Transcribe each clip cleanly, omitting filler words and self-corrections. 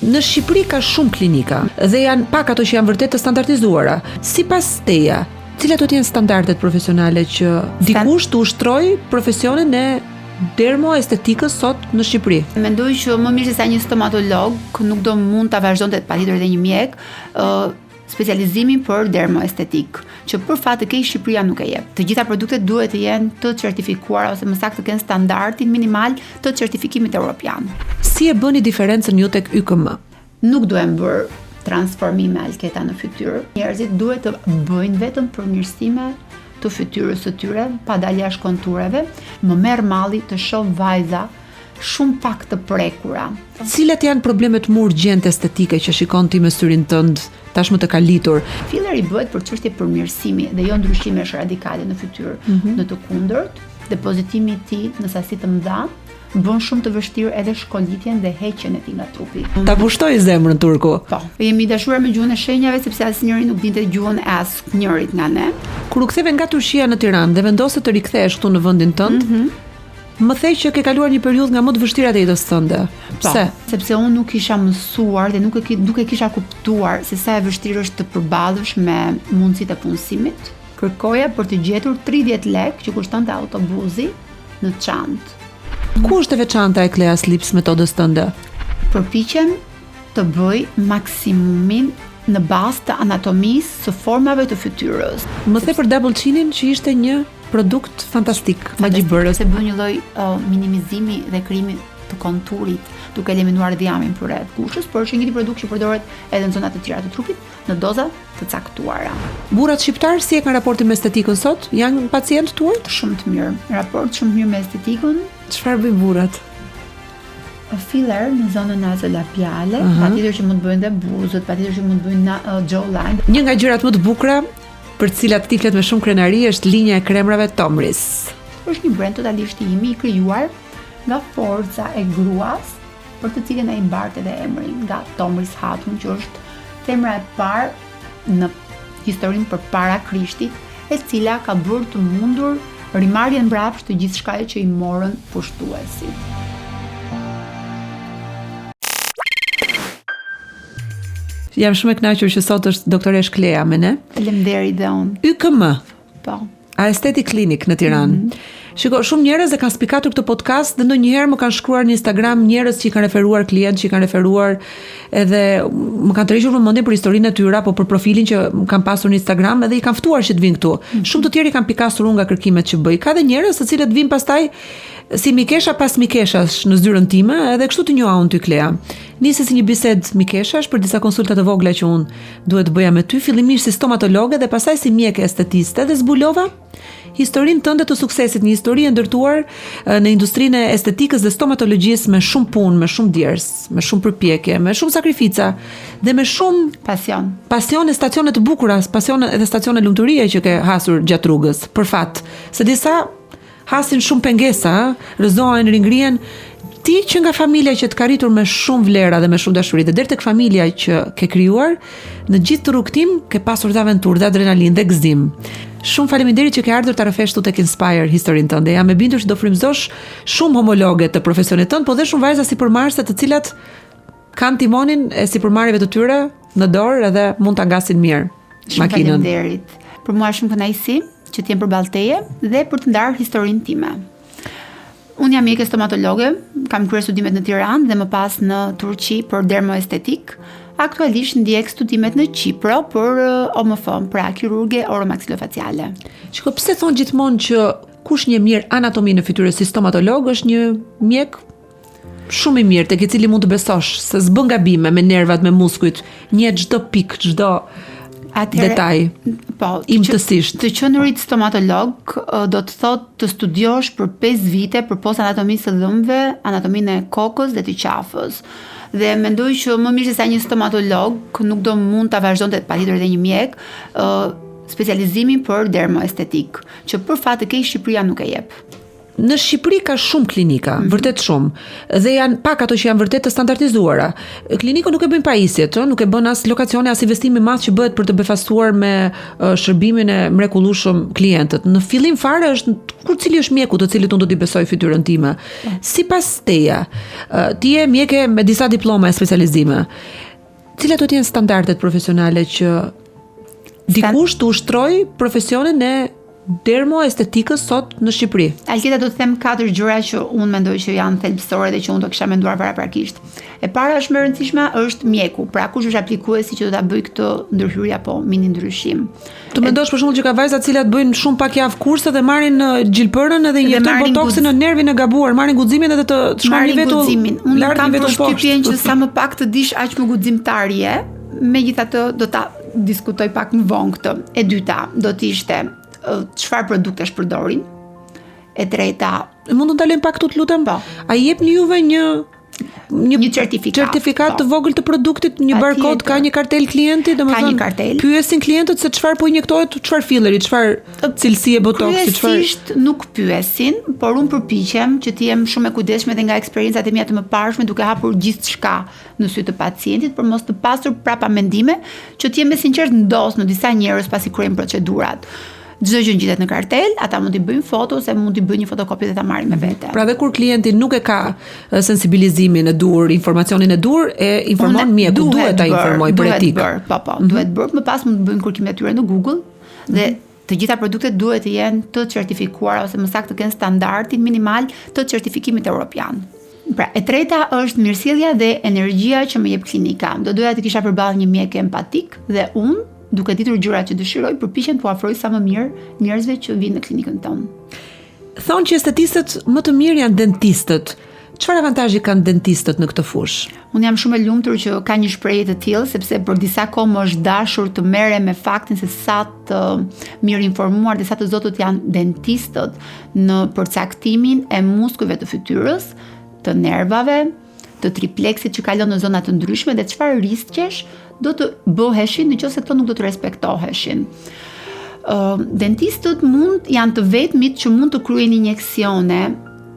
Në Shqipëri ka shumë klinika dhe janë pak ato që janë vërtet të standardizuara. Sipas teja, cilat do të jenë standardet profesionale që dikush të ushtrojë profesionin e dermoestetikës sot në Shqipëri? Mendoj që më mirë se sa një stomatolog nuk do mund ta vazhdonte patjetër edhe një mjek specializimin për dermoestetik, që për fat të keq Shqipëria nuk e jep. Të gjitha produktet duhet të jenë të certifikuara ose më saktë të kenë standardin minimal të certifikimit evropian. Si e bëni diferencën ju tek YKM? Nuk duhem bërë transformime alketa në fytyrë. Njerëzit duhet të bëjnë vetëm përmirësime të fytyrës së tyre, pa dalë jashtë kontureve. Më merr malli të shoh vajza shumë pak të prekura. Cilat janë problemet më urgjente estetike që shikon ti me syrin tënd tashmë të kalitur? Filleri bëhet për çështje përmirësimi dhe jo ndryshimesh radikale në fytyrë. Në të kundërt, depozitimi i tij në sasi të mëdha bën shumë të vështirë edhe shkolitjen dhe heqjen e tij nga trupi. Ta pushtoi zemrën turku. Po, jemi dashuar me gjuhën e shenjave sepse asnjëri nuk dinte gjuhën e asnjërit nga ne. Kur u ktheve nga Turqia në Tiranë dhe vendose të rikthehesh këtu në vendin tënd, më thej që ke kaluar një periudhë nga më të vështirat e jetës tënde. Pse? Sepse unë nuk isha mësuar dhe nuk e kisha kuptuar se sa e vështirë është të përballësh me mundësitë e punësimit. Kërkoja për të gjetur 30 lekë që kushtonte autobusi në çantë. Ku është e veçanta e Clea Lips metodës tënde? Përpiqem të bëj maksimumin në bazë të anatomisë së formave të fytyrës. Më the për double chin-in që ishte një produkt fantastik, magjibërës. Se bën një lloj minimizimi dhe krijimi të konturit, duke eliminuar dhjamin përreth gushës, por është një produkt që përdoret edhe në zona të tjera të trupit në doza të caktuara. Burrat shqiptar si e kanë raportin me estetikën sot? Janë pacientë tuaj? Shumë të mirë. Raport shumë mirë me estetikën. Çfarë bëjnë burrat? Filler në zonën nazolabiale, patjetër që mund të bëjnë dhe buzët, patjetër që mund të bëjnë jawline. Një nga gjërat më të bukura për të cilat ti flet me shumë krenari është linja e kremrave Tomris. Është një brand totalisht i imi i krijuar nga forca e gruas, për të cilën ai mbart edhe emrin nga Tomris Hatun, që është femra e parë në historinë përpara Krishtit, e cila ka bërë të mundur rimarrjen mbrapsht të gjithçkaje që i morën pushtuesit. Jam shumë e kënaqur që sot është doktoresh Clea me ne. Faleminderit dhe unë. YKM. Po. Aesthetic Clinic në Tiranë. Shiko, shumë njerëz e kanë spikatur këtë podcast dhe ndonjëherë më kanë shkruar në Instagram njerëz që i kanë referuar klientë, që i kanë referuar edhe më kanë tërhequr vëmendjen për historinë e tyre apo për profilin që kanë pasur në Instagram edhe i kanë ftuar që të vinë këtu. Shumë të tjerë kanë pikasur nga kërkimet që bëj. Ka dhe njerëz të cilët vinë pastaj si mikesha pas mikeshash në zyrën time, edhe kështu të njoha unë ty Clea. Nisi si një bisedë mikeshash për disa konsulta të vogla që unë duhet të bëja me ty, fillimisht si stomatologe dhe pastaj si mjeke estetiste, dhe zbulova historinë tënde të suksesit, një histori e ndërtuar në industrinë e estetikës dhe stomatologjisë me shumë punë, me shumë djers, me shumë përpjekje, me shumë sakrifica dhe me shumë pasion e stacione të bukura, pasion edhe stacione lumturie që ke hasur gjatë rrugës. Për fat, se disa hasin shumë pengesa, rrëzohen, ringrihen. Ti që nga familja që të ka rritur me shumë vlera dhe me shumë dashuri dhe deri tek familja që ke krijuar, në gjithë të rrugtim ke pasur dhe aventurë, dhe adrenalinë, dhe gëzim. Shumë faleminderit që ke ardhur ta rrëfesh tu tek Inspire historinë tënde. Jam e bindur që do frymëzosh shumë homologe të profesionit tënd, po dhe shumë vajza sipërmarrëse të cilat kanë timonin e sipërmarrjeve të tyre në dorë edhe mund ta ngasin mirë makinën. Faleminderit. Për mua është shumë kënaqësi që të jem përballë teje dhe për të ndarë historinë time. Unë jam mjeke stomatologe, kam kryer studimet në Tiranë dhe më pas në Turqi për dermoestetik. Aktualisht ndjek studimet në Kipro për OMF, pra kirurgje oromaksilofaciale. Shiko, pse thon gjithmonë që kush një mirë anatomi në fytyrë si stomatolog është një mjek shumë i mirë, tek i cili mund të besosh se s'bën gabime me nervat, me muskujt, një çdo pikë, çdo detaj. Po, imtësisht. Të qenurit stomatolog do të thotë të studiosh për 5 vite përpos anatomisë së dhëmbëve, anatominë e kokës dhe të qafës. Dhe mendoj që më mirë se sa një stomatolog nuk do mund ta vazhdonte patjetër edhe një mjek specializimin për dermoestetik, që për fat të keq Shqipëria nuk e jep. në Shqipëri ka shumë klinika, vërtet shumë, dhe janë pak ato që janë vërtet të standardizuara. Klinika nuk e bëjnë pajisjet, nuk e bën as lokacione, as investimi i madh që bëhet për të befastuar me shërbimin e mrekullueshëm klientët. Në fillim fare është kur cili është mjeku të cilit unë do t'i besoj fytyrën time. Sipas teja, ti je mjeke me disa diploma e specializime. Cilat do të jenë standardet profesionale që dikush të ushtroj profesionin e dermoestetikës sot në Shqipëri? Alketa, do të them 4 gjëra që unë mendoj që janë thelbësore dhe që unë do kisha menduar paraprakisht. E para është më e rëndësishme është mjeku, pra kush është aplikuesi që do ta bëj këtë ndryshyrje apo mini ndryshim. Të mendosh për shembull që ka vajza të cilat bëjnë shumë pak javë kurse dhe marrin gjilpërën edhe injektojnë botoksin në nervin e gabuar, marrin guximin edhe të shkojnë vetë. Unë kam përshtypjen që sa më pak të dish aq më guximtar je, megjithatë do ta diskutoj pak më vonë këtë. E dyta do të ishte çfarë produktesh përdorin. E treta, mund të ndalojmë pak këtu, të lutem? Po. A jepni juve një certifikat të vogël të produktit, një barkod, ka një kartel klienti, domethënë ka një kartel. Pyesin klientët se çfarë po injektohet, çfarë filleri, çfarë cilësie botoksi, çfarë. Kryesisht nuk pyesin, por unë përpiqem që të jem shumë e kujdesshme dhe nga eksperiencat e mia të mëparshme, duke hapur gjithçka në sy të pacientit për mos të pasur prapa mendime, që të jem me sinqert ndos në disa njerëz pasi kryejnë procedurat. Çdo gjë ngjitet në kartel, ata mund t'i bëjnë foto ose mund t'i bëjnë një fotokopi dhe ta marrin me vete. Pra dhe kur klienti nuk e ka sensibilizimin e dur, informacionin e dur, e informon mjeku, duhet ta informoj për etikë. Duhet bërë, më pas mund të bëjnë kërkimin e tyre në Google dhe të gjitha produktet duhet të jenë të certifikuara ose më saktë të kenë standardin minimal të certifikimit evropian. Pra, e treta është mirësjellja dhe energjia që më jep klinika. Do doja të kisha përballë një mjek empatik dhe unë, duke ditur gjërat që dëshiroj, përpiqem të afroj sa më mirë njerëzve që vinë në klinikën tonë. Thonë që estetistët më të mirë janë dentistët. Çfarë avantazhi kanë dentistët në këtë fushë? Unë jam shumë e lumtur që ka një shprehje të tillë, sepse për disa kohë më është dashur të merrem me faktin se sa të mirë informuar dhe sa të zotët janë dentistët në përcaktimin e muskujve të fytyrës, të nervave, të tripleksit që kalon në zona të ndryshme dhe çfarë rrezikësh do të bëheshin nëse këto nuk do të respektoheshin. Dentistët janë të vetmit që mund të kryejnë injeksione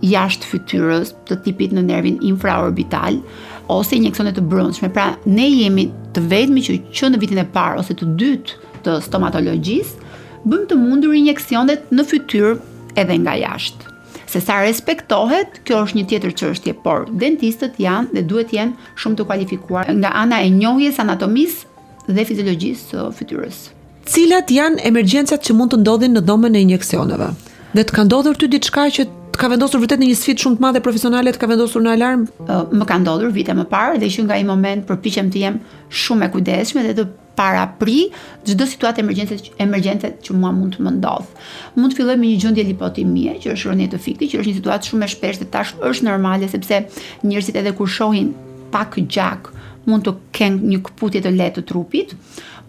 jashtë fytyrës të tipit në nervin infraorbital ose injeksione të brendshme. Pra, ne jemi të vetmit që në vitin e parë ose të dytë të stomatologjisë bëjmë të mundur injeksionet në fytyrë edhe nga jashtë. Se sa respektohet, kjo është një tjetër çështje, por dentistët janë dhe duhet jenë shumë të kualifikuar nga ana e njohjes anatomisë dhe fiziologjisë së fytyrës. Cilat janë emergjencat që mund të ndodhin në dhomën e injeksioneve? Dhe të ka ndodhur ty diçka që të ka vendosur vërtet në një sfidë shumë të madhe profesionale, të ka vendosur në alarm? Më ka ndodhur vite më parë dhe që nga ai moment përpiqem të jem shumë e kujdesshme dhe të parapri çdo situatë emergjente që mua mund të më ndodh. Mund të filloj me një gjendje lipotimie, që është rënje të fiktit, që është një situatë shumë e shpeshtë dhe tash është normale sepse njerëzit edhe kur shohin pak gjak mund të kenë një këputje të lehtë të trupit,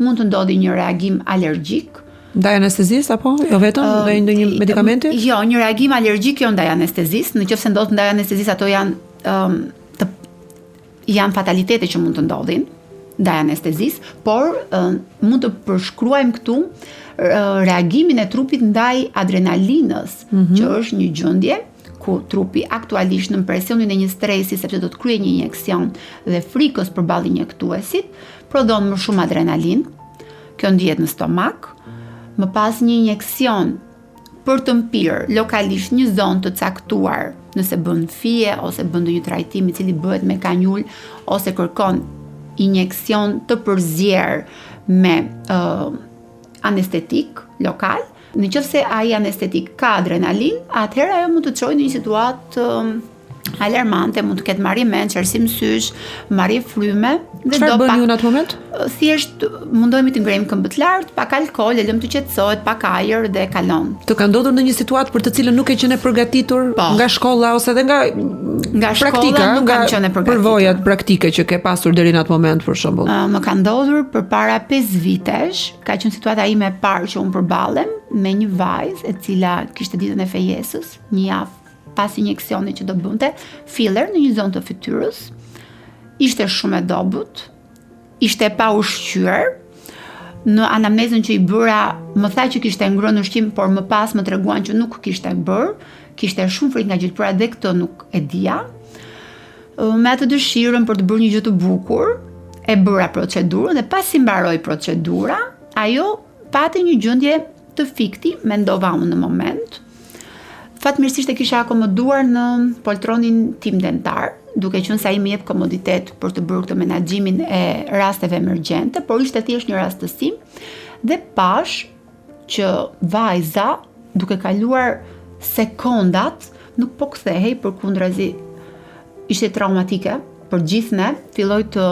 mund të ndodhi një reagim alergjik. Ndaj anestezisë apo jo vetëm ndaj ndonjë medikamenti? Jo, një reagim alergjik jo ndaj anestezisë. Nëse ndodh ndaj anestezisë, ato janë fatalitete që mund të ndodhin ndaj anestezisë, por mund të përshkruajmë këtu reagimin e trupit ndaj adrenalinës, që është një gjendje ku trupi aktualisht në presionin e një stresi, sepse do të kryejë një injeksion dhe frikës përballë injektuesit, prodhon më shumë adrenalinë. Kjo ndihet në stomak. Më pas një injeksion për të mpirë lokalisht një zonë të caktuar, nëse bën fije ose bën ndonjë trajtim i cili bëhet me kanjul ose kërkon injeksion të përzier me anestetik lokal. Nëse ai anestetik ka adrenalin, atëherë ajo mund të çojë në një situatë alarmante, mund të ketë marrje mend, çarsim sysh, marrje fryme dhe çfarë bëni ju në atë moment? Thjesht mundohemi të ngrejmë këmbët lart, pak alkool, e lëm të qetësohet, pak ajër dhe kalon. Të ka ndodhur në një situatë për të cilën nuk e qenë e përgatitur nga shkolla ose edhe nga praktika, nuk kam qenë e përgatitur. Përvojat praktike që ke pasur deri në atë moment për shembull. Më ka ndodhur përpara 5 vitesh, ka qenë situata ime e parë që unë përballem me një vajzë e cila kishte ditën e fejesës, një javë pas injeksionit që do bënte, filler në një zonë të fytyrës, ishte shumë e dobët, ishte pa ushqyer. Në anamnezën që i bëra, më tha që kishte ngrënë ushqim, por më pas më treguan që nuk kishte bërë. kishte shumë frikë nga gjyqëpëra dhe këtë nuk e dija. Me atë dëshirën për të bërë një gjë të bukur, e bëra procedurën dhe pasi mbaroi procedura, ajo pati një gjendje të fikti, mendova unë në moment. Fatmirësisht e kisha akomoduar në poltronin tim dentar, duke qenë se ai më jep komoditet për të bërë këtë menaxhimin e rasteve emergjente, por ishte thjesht një rastësim dhe pash që vajza, duke kaluar sekondat, nuk po kthehej, përkundrazi ishte traumatike për gjithë ne, filloi të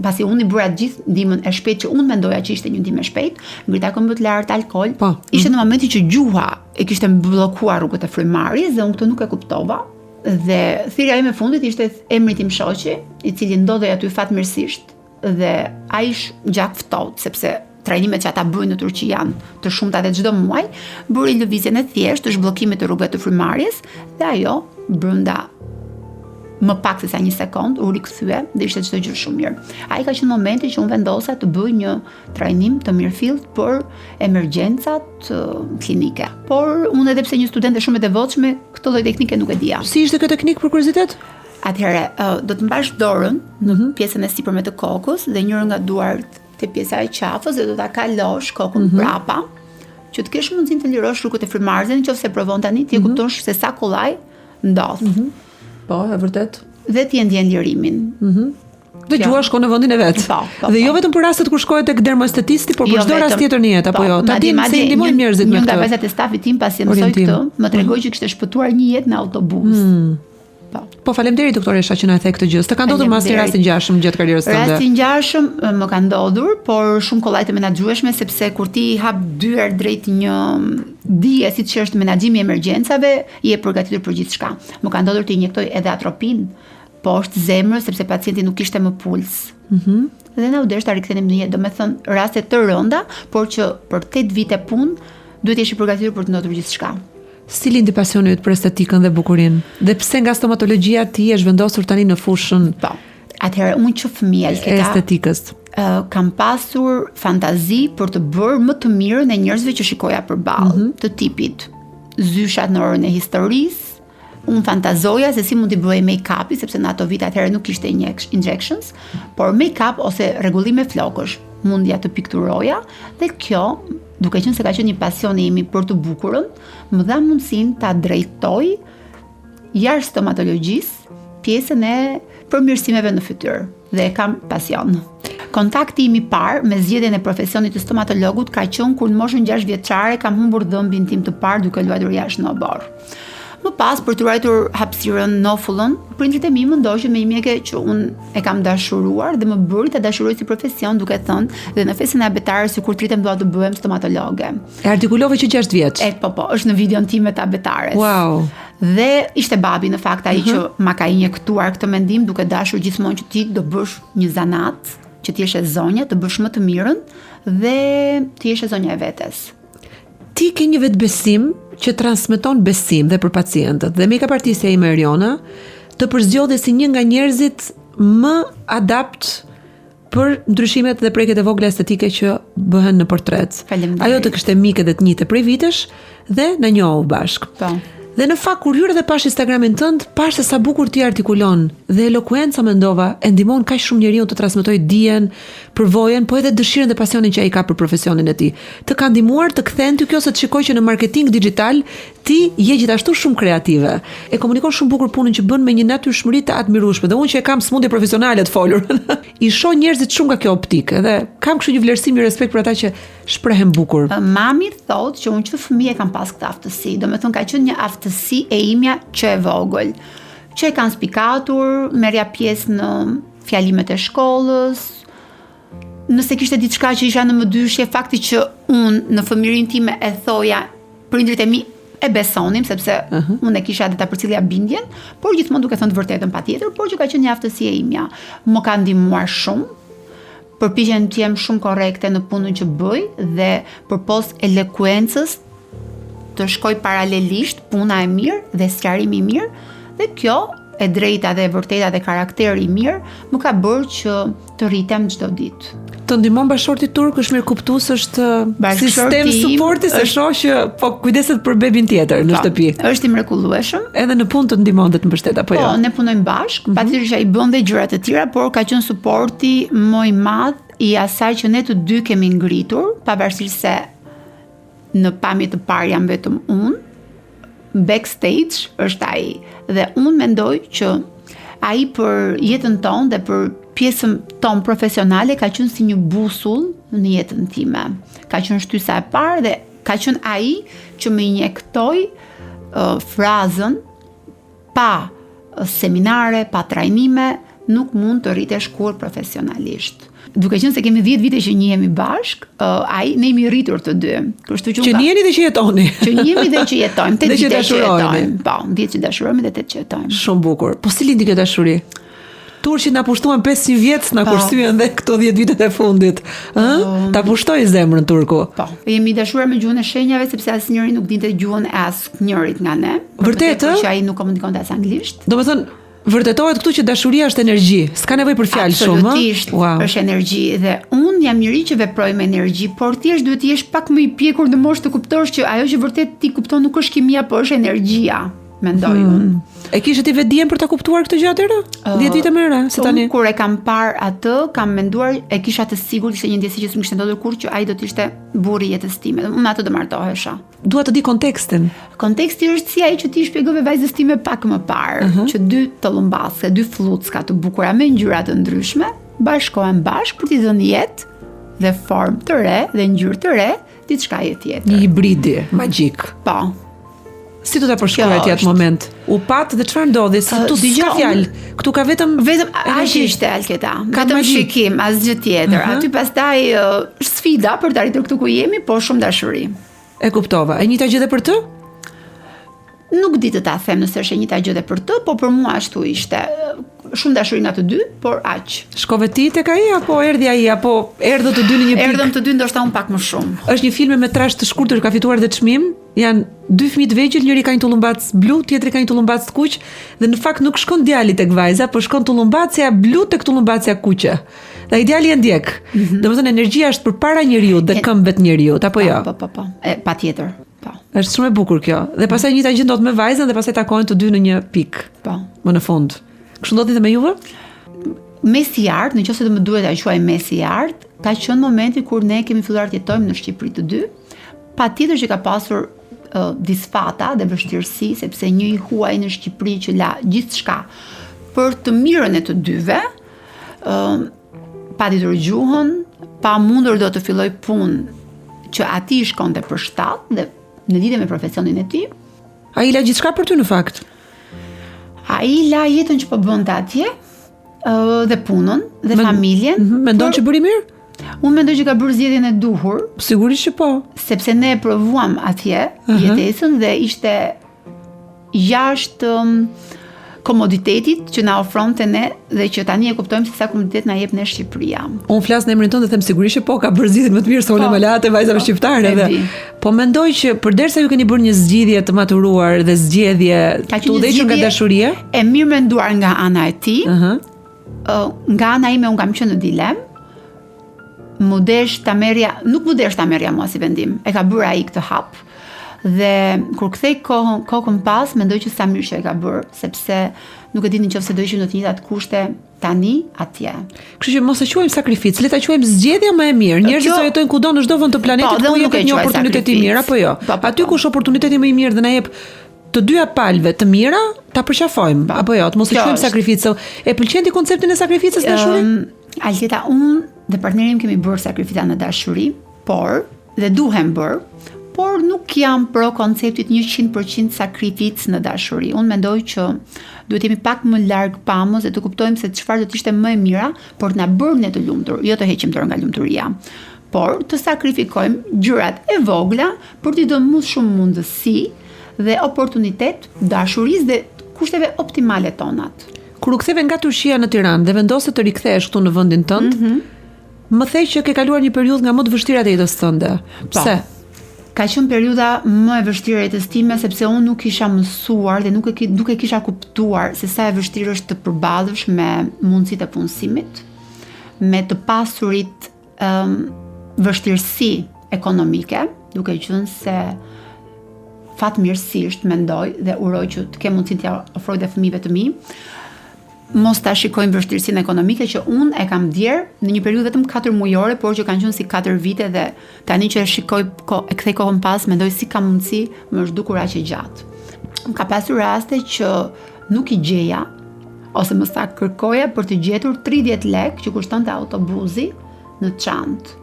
pasi unë i bëra gjithë ndihmën e shpejtë që unë mendoja që ishte një ndihmë e shpejtë, ngrita këmbët lart, alkool. Ishte në momentin që gjuha e kishte bllokuar rrugët e frymarrjes dhe unë këtë nuk e kuptova. Dhe thirrja ime e fundit ishte emri tim shoqi, i cili ndodhej aty fatmirësisht dhe ai gjak ftohtë sepse trajnimet që ata bëjnë në Turqi janë të shumta dhe çdo muaj, bëri lëvizjen e thjeshtë të zhbllokimit të rrugëve të frymarrjes dhe ajo brenda më pak se sa një sekond u rikthye dhe ishte çdo gjë shumë mirë. Ai ka qenë momenti që unë vendosa të bëj një trajnim të mirëfillt për emergjencat klinike. Por unë edhe pse një studente shumë e devotshme, këtë lloj teknike nuk e dija. Si ishte kjo teknikë për kuriozitet? Atëherë, do të mbash dorën në pjesën e sipërme të kokës dhe njërin nga duart te pjesa e qafës dhe do ta kalosh kokën mbrapa, që të kesh mundësinë të lirosh rrugët e frymarrjes, nëse provon tani ti kuptosh se sa kollaj ndodh. Po, e vërtet. Dhe ti e ndjen lirimin. Dhe gjua shkon në vendin e vet. Dhe jo vetëm për rastet kur shkohet tek dermostetisti, por për çdo rast tjetër në jetë, apo jo. Ta dim se ndihmojnë njerëzit me këtë. Një nga vajzat e stafit tim pasi e mësoi këtë, më tregoi që kishte shpëtuar një jetë në autobus. Po faleminderit doktoresha që na e the këtë gjë. Të ka ndodhur mas një rast i ngjashëm gjatë karrierës tënde? Rast i ngjashëm më ka ndodhur, por shumë kollaj të menaxhueshme sepse kur ti hap dyer drejt një dije siç është menaxhimi i emergjencave, je përgatitur për gjithçka. Më ka ndodhur të injektoj edhe atropin poshtë zemrës sepse pacienti nuk kishte më puls. Dhe na u desh ta rikthenim në jetë, domethënë raste të rënda, por që për 8 vite punë duhet jesh i përgatitur për të ndodhur gjithçka. Si lindi pasioni yt për estetikën dhe bukurinë? Dhe pse nga stomatologjia ti je vendosur tani në fushën? Po. Atëherë unë që fëmija estetikës. Kam pasur fantazi për të bërë më të mirën e njerëzve që shikoja përballë, të tipit zyshat në orën e historisë. Unë fantazoja se si mund t'i bëj make-upi, sepse në ato vite atëherë nuk kishte injections, por make-up ose rregullime flokësh mundja të pikturoja dhe kjo, duke qenë se ka qenë një pasion imi për të bukurën, më dha mundësinë ta drejtoj jashtë stomatologjisë pjesën e përmirësimeve në fytyrë dhe kam pasion. Kontakti im i parë me zgjedhjen e profesionit të stomatologut ka qenë kur në moshën 6 vjeçare kam humbur dhëmbin tim të parë duke luajtur jashtë në obor. Më pas për të ruajtur hapësirën nofullën, prindrit e mi më ndoqën me një mjeke që unë e kam dashuruar dhe më bëri ta dashuroj si profesion, duke thënë dhe në fesën e abetarës sikur tritem dua të bëhem stomatologe. E artikulove që 6 vjeç. Po, është në videon tim me të abetares. Wow. Dhe ishte babi në fakt ai që ma ka injektuar këtë mendim, duke dashur gjithmonë që ti do bësh një zanat, që ti jesh e zonja, të bësh më të mirën dhe ti jesh e zonja e vetes. Ti ke një vetbesim që transmeton besim dhe për pacientët. Dhe make-up artistja ime Eriona të përzgjodhe si një nga njerëzit më adapt për ndryshimet dhe prekjet e vogla estetike që bëhen në portret. Ajo të kishte mike dhe të njëjtë prej vitesh dhe na njohu bashk. Po. Dhe në fakt kur hyre dhe pash Instagramin tënd, pash se sa bukur ti artikulon dhe elokuenca mendova e ndihmon kaq shumë njeriu të transmetoj dijen, përvojën, po edhe dëshirën dhe pasionin që ai ka për profesionin e tij. Të ka ndihmuar të kthen ty kjo se të shikoj që në marketing digital ti je gjithashtu shumë kreative. E komunikon shumë bukur punën që bën me një natyrshmëri të admirueshme. Dhe unë që e kam smundje profesionale të folur, i shoh njerëzit shumë nga kjo optikë dhe kam kështu një vlerësim i respekt për ata që shprehen bukur. Mami thotë që unë që fëmijë kam pas këtë aftësi. Domethënë ka qenë një aftësi e imja që e vogël. Që e kanë spikatur, merja pjesë në fjalimet e shkollës. Nëse kishte diçka që isha në mëdyshje, fakti që unë në fëmijërinë time e thoja, prindrit e mi e besonim sepse unë e kisha edhe ta përcjellja bindjen, por gjithmonë duke thënë të vërtetën patjetër, por që ka qenë një aftësi e imja. Më ka ndihmuar shumë. Përpiqem të jem shumë korrekte në punën që bëj dhe përpos elokuencës të shkoj paralelisht puna e mirë dhe sqarimi i mirë dhe kjo e drejta dhe e vërteta dhe karakteri i mirë më ka bërë që të rritem çdo ditë. Të ndihmon bashkëshorti turk, është mirë kuptues, është sistem suporti, se shoh që po kujdeset për bebin tjetër në shtëpi. Është i mrekullueshëm. Edhe në punë të ndihmon dhe të mbështet apo jo? Po, ne punojmë bashkë, patjetër që ai bën dhe gjëra të tjera, por ka qenë suporti më i madh i asaj që ne të dy kemi ngritur, pavarësisht se në pamje të parë jam vetëm unë, backstage është ai. Dhe unë mendoj që ai për jetën tonë dhe për pjesën tonë profesionale ka qenë si një busull në jetën time. Ka qenë shtysa e parë dhe ka qenë ai që më injektoi frazën pa seminare, pa trajnime, nuk mund të rritesh kur profesionalisht. Duke qenë se kemi 10 vite që njihemi bashk, ne jemi rritur të dy. Kështu që njiheni dhe që jetoni. Që njihemi dhe që jetojmë, 8 vite që jetojmë. Po, 10 që dashurojmë dhe 8 që jetojmë. Shumë bukur. Po si lindi kjo dashuri? Turqit na pushtuan 500 vjet, na kursyen dhe këto 10 vitet e fundit. Ta pushtoi zemrën turku. Po. Jemi dashuar me gjuhën e shenjave sepse asnjëri nuk dinte gjuhën e asnjërit nga ne. Vërtet, që ai nuk komunikonte as anglisht. Domethënë vërtetohet këtu që dashuria është energji, s'ka nevojë për fjalë shumë. Absolutisht, është energji dhe unë jam njëri që veproj me energji, por thjesht duhet të jesh pak më i pjekur në moshë të kuptosh që ajo që vërtet ti kupton nuk është kimia, por është energjia, mendoj unë. E kishe ti vetë dijen për ta kuptuar këtë gjë atëherë? 10 vite më ra, si tani. Kur e kam parë atë, kam menduar, e kisha të sigurt se një ndjesi që s'm kishte ndodhur kurrë që ai do të ishte burri i jetës time. Unë atë do martohesha. Dua të di kontekstin. Konteksti është si ai që ti shpjegove vajzës time pak më parë, që dy tëllumbaske, dy fllutska të bukura me ngjyra të ndryshme, bashkohen bashkë për t'i dhënë jetë dhe formë të re dhe ngjyrë të re, diçka tjetër. Një hibridi magjik. Po. Si do ta përshkruaj ti atë moment? U pat dhe çfarë ndodhi? Si tu s'ka fjalë. Këtu ka vetëm aq ishte Alketa. Vetëm shikim, asgjë tjetër. Aty pastaj sfida për të arritur këtu ku jemi, po shumë dashuri. E kuptova. E njëjta gjë edhe për të? Nuk di të ta them nëse është e njëjta gjë edhe për të, po për mua ashtu ishte. Shumë dashuri nga të dy, por aq. Shkove ti tek ai apo erdhi ai apo erdhët të dy në një pikë? Erdhëm të dy ndoshta un pak më shumë. Është një film me metrazh të shkurtër, ka fituar dhe çmim. Janë 2 fëmijë të vegjël, njëri ka një tullumbac blu, tjetri ka një tullumbac të kuq, dhe në fakt nuk shkon djali tek vajza, por shkon tullumbacia blu tek tullumbacia kuqe. Dhe ideali e ndjek. Domethënë energjia është përpara njeriu dhe këmbët njeriu, apo jo? Po. Patjetër. Po. Është shumë e bukur kjo. Dhe pastaj njëjta gjë ndodh me vajzën dhe pastaj takohen të dy në një pikë. Po. Më në fund. Kështu ndodhi edhe me juve? Mesi i art, nëse do më duhet ta quaj mesi i art, ka qenë momenti kur ne kemi filluar të jetojmë në Shqipëri të dy. Patjetër që ka pasur disfata dhe vështirësi, sepse një i huaj në Shqipëri që la gjithçka për të mirën e të dyve, pa ditur gjuhën, pa mundur do të filloj punë që ati shkonte për shtatë dhe në lidhje me profesionin e tij. Ai la gjithçka për ty në fakt. Ai la jetën që po bënte atje, dhe punën dhe familjen. Mendon që bëri mirë? Unë mendoj që ka bërë zgjedhjen e duhur. Sigurisht që po. Sepse ne e provuam atje jetesën dhe ishte jashtë komoditetit që na ofronte ne dhe që tani e kuptojmë se sa komoditet na jep ne Shqipëria. Unë flas në emrin tonë dhe them sigurisht që po ka bërë zgjedhjen më të mirë se unë me latë vajzave shqiptare dhe po mendoj që përderisa ju keni bërë një zgjidhje të maturuar dhe zgjedhje të udhëhequr nga dashuria, e mirë menduar nga ana e tij. Nga ana ime unë kam qenë në dilemë. Nuk mu desh ta merja mua si vendim. E ka bërë ai këtë hap. Dhe kur kthej kokën pas, mendoj që sa mirë që e ka bërë, sepse nuk e di nëse do ishim në të njëjtat kushte tani atje. Kështu që mos e quajmë sakrificë, le ta quajmë zgjedhja më e mirë. Njerëzit do jetojnë kudo në çdo vend të planetit ku jepet një oportunitet i mirë apo jo. Aty ku është oportuniteti më i mirë dhe na jep të dyja palëve të mira, ta përqafojmë apo jo, të mos e quajmë sakrificë. E pëlqen ti konceptin e sakrificës në dashuri? Alqeta, unë dhe partnerim kemi bërë sakrifica në dashuri, dhe duhem bërë, por nuk jam pro konceptit 100% sakrificë në dashuri. Unë mendoj që duhet jemi pak më larg pamës dhe të kuptojmë se çfarë do të ishte më e mira, por të na bërë ne të lumtur, jo të heqim dorë nga lumturia. Por të sakrifikojmë gjërat e vogla për t'i dhënë më shumë mundësi dhe oportunitet dashurisë dhe kushteve optimale tonat. Kur u ktheve nga Turqia në Tiranë dhe vendose të rikthehesh këtu në vendin tënd, më the që ke kaluar një periudhë nga më të vështirat e jetës tënde. Pse? Ka qenë periudha më e vështirë e jetës time sepse unë nuk kisha mësuar dhe nuk e kisha kuptuar se sa e vështirë është të përballësh me mundësitë e punësimit, me të pasurit vështirësi ekonomike, duke qenë se fatmirësisht mendoj dhe uroj që të kem mundësinë t'ia ofroj dhe fëmijëve të mi, mos ta shikojmë vështirësinë ekonomike që unë e kam djerë në një periudhë vetëm 4 mujore, por që kanë qenë si 4 vite dhe tani që e shikoj e kthej kohën pas, mendoj si ka mundësi më është dukur aq e gjatë. Ka pasur raste që nuk i gjeja ose më saktë kërkoja për të gjetur 30 lekë që kushtonte autobusi në çantë.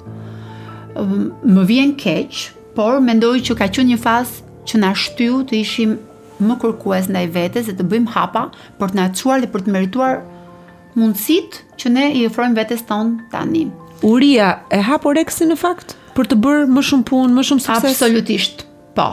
Më vjen keq, por mendoj që ka qenë një fazë që na shtyu të ishim më kërkues ndaj vetes dhe të bëjmë hapa për të na çuar dhe për të merituar mundësitë që ne i ofrojmë vetes tonë tani. Uria e hapur eksin në fakt për të bërë më shumë punë, më shumë sukses. Absolutisht po.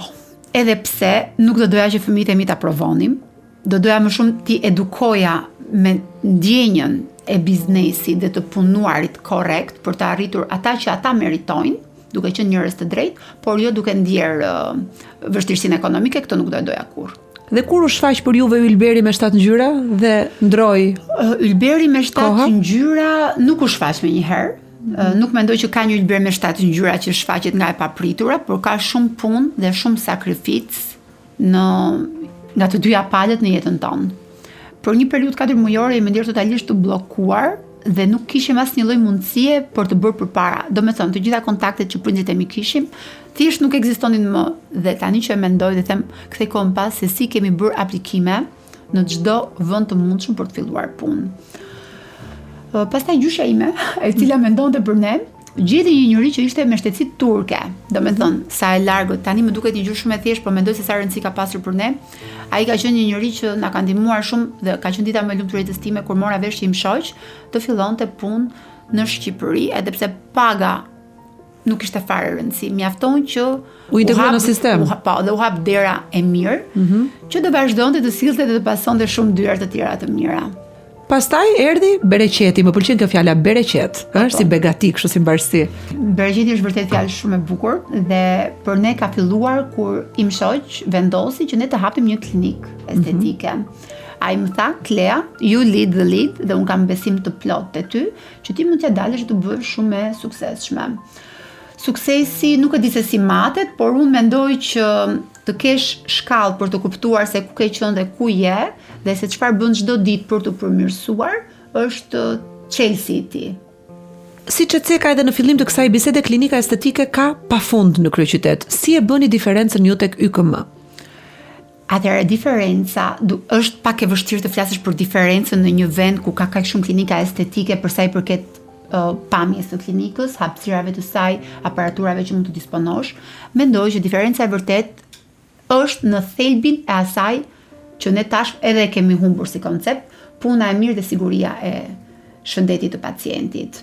Edhe pse nuk do doja që fëmijët e mi ta provonim, do doja më shumë t'i edukoja me ndjenjën e biznesit dhe të punuarit korrekt për të arritur ata që ata meritojnë, duke qenë njerëz të drejtë, por jo duke ndjerë vështirësinë ekonomike, këtë nuk do e doja kurrë. Dhe kur u shfaq për juve Ylberi me 7 ngjyra dhe ndroi? Ylberi me 7 ngjyra nuk u shfaq menjëherë. Nuk mendoj që ka një Ylber me 7 ngjyra që shfaqet nga e papritura, por ka shumë punë dhe shumë sakrificë nga të dyja palët në jetën tonë. Për një periudhë 4 mujore jemi ndjer totalisht të bllokuar dhe nuk kishim asnjë lloj mundësie për të bërë përpara. Do me thënë, të gjitha kontaktet që prindrit e mi kishim, thjesht nuk ekzistonin më. Dhe tani që e mendoj dhe them kthej kohën pas se si kemi bërë aplikime në çdo vend të mundshëm për të filluar punë. Pastaj gjyshja ime, e cila mendonte për ne, gjeti një njerëz që ishte me shtetësi turke. Do me thënë, sa e largët, tani më duket një gjë shumë e thjeshtë, por mendoj se sa rëndësi ka pasur për ne. Ai ka qenë një njerëz që na ka ndihmuar shumë dhe ka qenë dita më e lumtur e jetës time kur mora vesh që im shoq të fillonte punë në Shqipëri, edhe pse paga nuk ishte fare rëndësi. Mjafton që u integroi në sistem. Dhe u hap dera e mirë, që do vazhdonte të sillte dhe të pasonte shumë dyra të tjera të mira. Pastaj erdhi bereqeti, më pëlqen kjo fjala bereqet, është si begati, kështu si mbarsi. Bereqeti është vërtet fjalë shumë e bukur dhe për ne ka filluar kur im shoq vendosi që ne të hapim një klinikë estetike. Ai më tha, Klea, you lead the lead dhe unë kam besim të plot te ty që ti mund t'ja dalësh të bësh shumë e suksesshme. Suksesi nuk e di se si matet, por unë mendoj që të kesh shkallë për të kuptuar se ku ke qenë dhe ku je dhe se çfarë bën çdo ditë për të përmirësuar është çelësi i ti. Siç e ceka edhe në fillim të kësaj bisede, klinika estetike ka pafund në kryeqytet. Si e bëni diferencën ju tek YKM? Atëherë diferenca është pak e vështirë të flasësh për diferencën në një vend ku ka kaq shumë klinika estetike për sa i përket pamjes së klinikës, hapësirave të saj, aparaturave që mund të disponosh. Mendoj që diferenca e vërtet është në thelbin e asaj që ne tash edhe kemi humbur si koncept, puna e mirë dhe siguria e shëndetit të pacientit.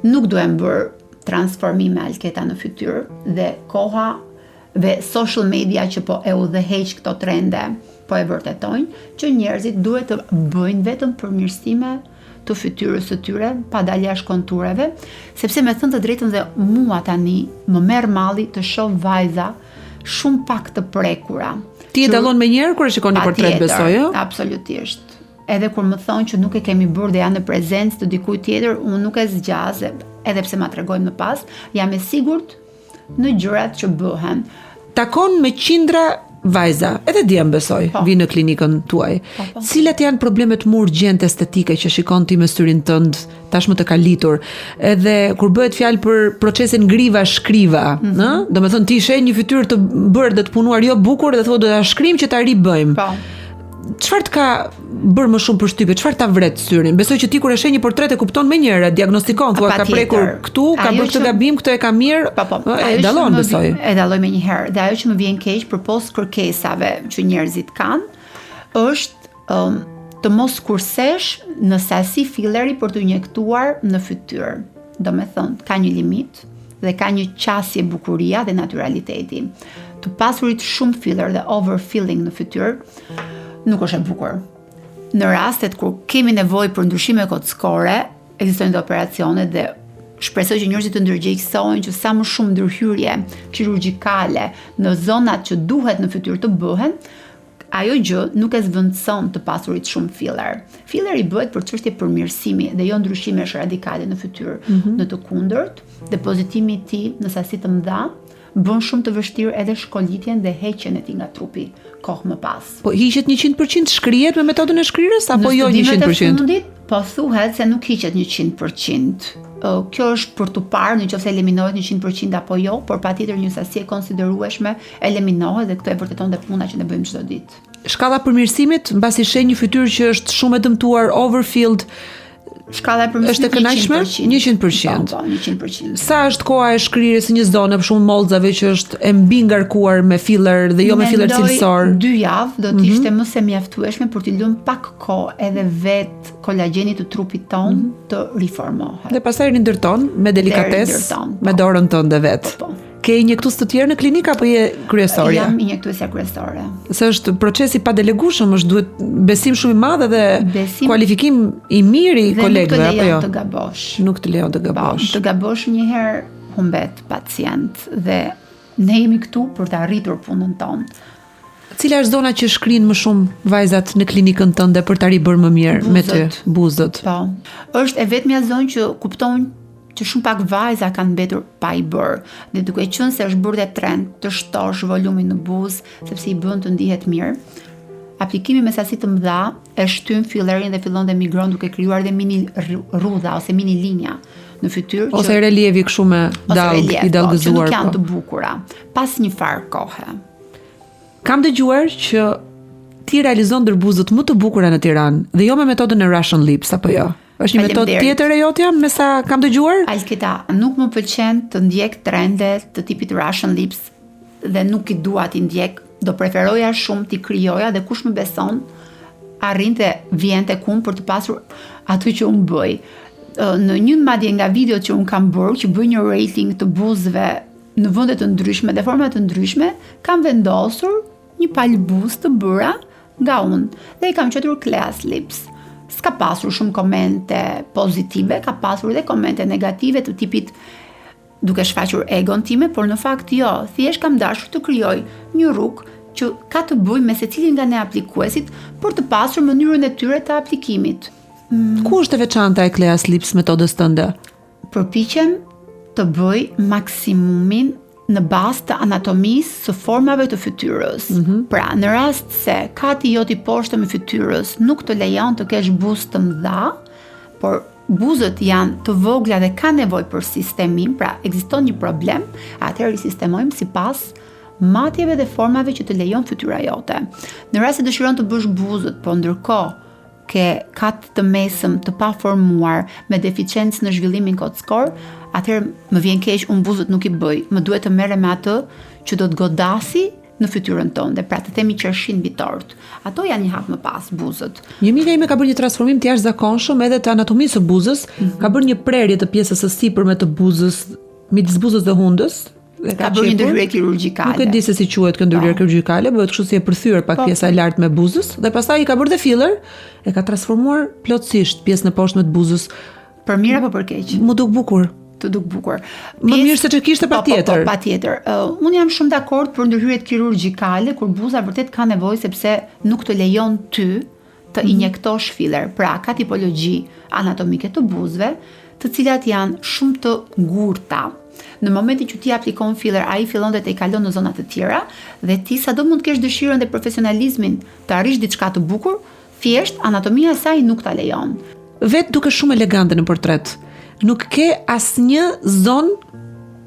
Nuk duhem bërë transformime alketa në fytyrë dhe koha dhe social media që po e udhëheq këto trende po e vërtetojnë që njerëzit duhet të bëjnë vetëm përmirësime të fytyrës së tyre, pa dalë jashtë kontureve, sepse me thënë të drejtën dhe mua tani më merr malli të shoh vajza shumë pak të prekura. Ti e dallon menjëherë kur e shikon një portret, besoj, jo? Absolutisht. Edhe kur më thonë që nuk e kemi bërë dhe janë në prezencë të dikujt tjetër, unë nuk e zgjas, edhe pse ma tregojmë më pas, jam e sigurt në gjërat që bëhen. Takon me qindra vajza, edhe djem besoj, vinë në klinikën tuaj. Cilat janë problemet më urgjente estetike që shikon ti me syrin tënd, tashmë të kalitur, edhe kur bëhet fjalë për procesin ngriva-shkriva, do me thënë ti sheh një fytyrë të bërë dhe të punuar jo bukur dhe thotë do ta shkrim që ta ribëjmë. Çfarë të ka bërë më shumë përshtypje? Çfarë ta vret syrin? Besoj që ti kur e sheh një portret e kupton menjëherë, diagnostikon, thua ka prekur këtu, ka bërë këtë gabim, këtë e ka mirë. E dallon besoj. E dalloj menjëherë. Dhe ajo që më vjen keq përpos kërkesave që njerëzit kanë, është të mos kursesh në sasi filleri për të injektuar në fytyrë. Do me thënë, ka një limit dhe ka një qasje bukuria dhe naturaliteti. Të pasurit shumë filler dhe overfilling në fytyrë nuk është e bukur. Në rastet kur kemi nevojë për ndryshime kockore, ekzistojnë dhe operacione dhe shpresoj që njerëzit të ndërgjegjësojnë që sa më shumë ndërhyrje kirurgjikale në zonat që duhet në fytyrë të bëhen, ajo gjë nuk e zvendëson të pasurit shumë filler. Filleri bëhet për çështje përmirësimi dhe jo ndryshimesh radikale në fytyrë. Në të kundërt, depozitimi i tij në sasi të mëdha bën shumë të vështirë edhe shkolitjen dhe heqjen e tij nga trupi kohë më pas. Po hiqet 100%, shkrihet me metodën e shkrirës apo jo 100%? Në studimet e fundit, po thuhet se nuk hiqet 100%. Kjo është për të parë nëse eliminohet 100% apo jo, por patjetër një sasi e konsiderueshme eliminohet dhe këtë e vërteton dhe puna që ne bëjmë çdo ditë. Shkalla përmirësimit, mbasi sheh një fytyrë që është shumë e dëmtuar, overfilled, shkalla e përmirësimit është e kënaqshme 100%. Po, 100%. Sa është koha e shkrirjes së një zone, për shembull mollzave që është e mbi ngarkuar me filler dhe jo me filler cilësor? 2 javë do të ishte më se mjaftueshme për t'i lënë pak kohë edhe vet kolagjenit të trupit ton të riformohet. Dhe pastaj rindërton me delikatesë, me dorën tënde vet. Po. Ke injektues të tjerë në klinikë apo je kryesorja? Jam injektuesja kryesore. Se është procesi pa delegueshëm, është duhet besim shumë i madh dhe kualifikim i mirë i kolegëve apo jo? Të gabosh. Nuk të lejon të gabosh. Të gabosh një herë humbet pacient dhe ne jemi këtu për të arritur punën tonë. Cila është zona që shkrin më shumë vajzat në klinikën tënde për ta ribërë më mirë me ty? Buzët. Po. Është e vetmja zonë që kupton që shumë pak vajza kanë mbetur pa i bërë, dhe duke qenë se është bërë dhe trend të shtosh volumin në buzë sepse i bën të ndihet mirë. Aplikimi me sasi të mëdha e shtyn fillerin dhe fillon dhe migron duke krijuar dhe mini rrudha ose mini linja në fytyrë ose relievi kështu me dallg i dallgëzuar, që nuk janë të bukura pas një farë kohe. Kam dëgjuar që ti realizon ndërbuzët më të bukura në Tiranë dhe jo me metodën e Russian Lips apo jo? Është një metodë tjetër e jotja, me sa kam dëgjuar? Alkita, nuk më pëlqen të ndjek trendet të tipit Russian Lips dhe nuk i dua t'i ndjek, do preferoja shumë t'i krijoja dhe kush më beson arrinte vjen tek unë për të pasur atë që unë bëj. Në një madje nga videot që unë kam bërë, që bëj një rating të buzëve në vende të ndryshme dhe forma të ndryshme, kam vendosur një palë buzë të bëra nga unë dhe i kam quajtur Class Lips. S'ka pasur shumë komente pozitive, ka pasur edhe komente negative të tipit duke shfaqur egon time, por në fakt jo, thjesht kam dashur të krijoj një rrugë që ka të bëjë me secilin nga ne aplikuesit për të pasur mënyrën e tyre të aplikimit. Ku është e veçanta e Class Lips metodës tënde? Përpiqem të bëj maksimumin në bazë të anatomisë së formave të fytyrës. Pra, në rast se kati joti poshtë me fytyrës nuk të lejon të kesh buzë të mëdha, por buzët janë të vogla dhe ka nevojë për sistemim, pra ekziston një problem, atëherë i sistemojmë sipas matjeve dhe formave që të lejon fytyra jote. Në rast se dëshiron të bësh buzët, po ndërkohë ke kat të mesëm të paformuar me deficiencë në zhvillimin kockor, atëherë më vjen keq, unë buzët nuk i bëj. Më duhet të merrem me atë që do të godasi në fytyrën tonë, dhe pra të themi qershin mbi tort. Ato janë një hap më pas buzët. Një mike ime ka bërë një transformim të jashtëzakonshëm edhe të anatomisë së buzës, ka bërë një prerje të pjesës së sipërme të buzës, midis buzës dhe hundës. Ka bërë një ndërhyrje kirurgjikale. Nuk e di se si quhet kjo ndërhyrje kirurgjikale, bëhet kështu si e përthyer pak pjesa e lartë me buzës dhe pastaj i ka bërë dhe filler, e ka transformuar plotësisht pjesën e poshtme të buzës. Për mirë apo për keq? Mu duk bukur. Të duk bukur. Më mirë se që kishte patjetër. Po, patjetër. Unë jam shumë dakord për ndërhyrjet kirurgjikale kur buza vërtet ka nevojë sepse nuk të lejon ty të injektosh filler. Pra, ka tipologji anatomike të buzëve, të cilat janë shumë të ngurta. Në momentin që ti aplikon filler, ai fillon dhe të i kalon në zona të tjera dhe ti sado mund të kesh dëshirën dhe profesionalizmin të arrish diçka të bukur, thjesht anatomia e saj nuk ta lejon. Vet duke shumë elegante në portret. Nuk ke asnjë zonë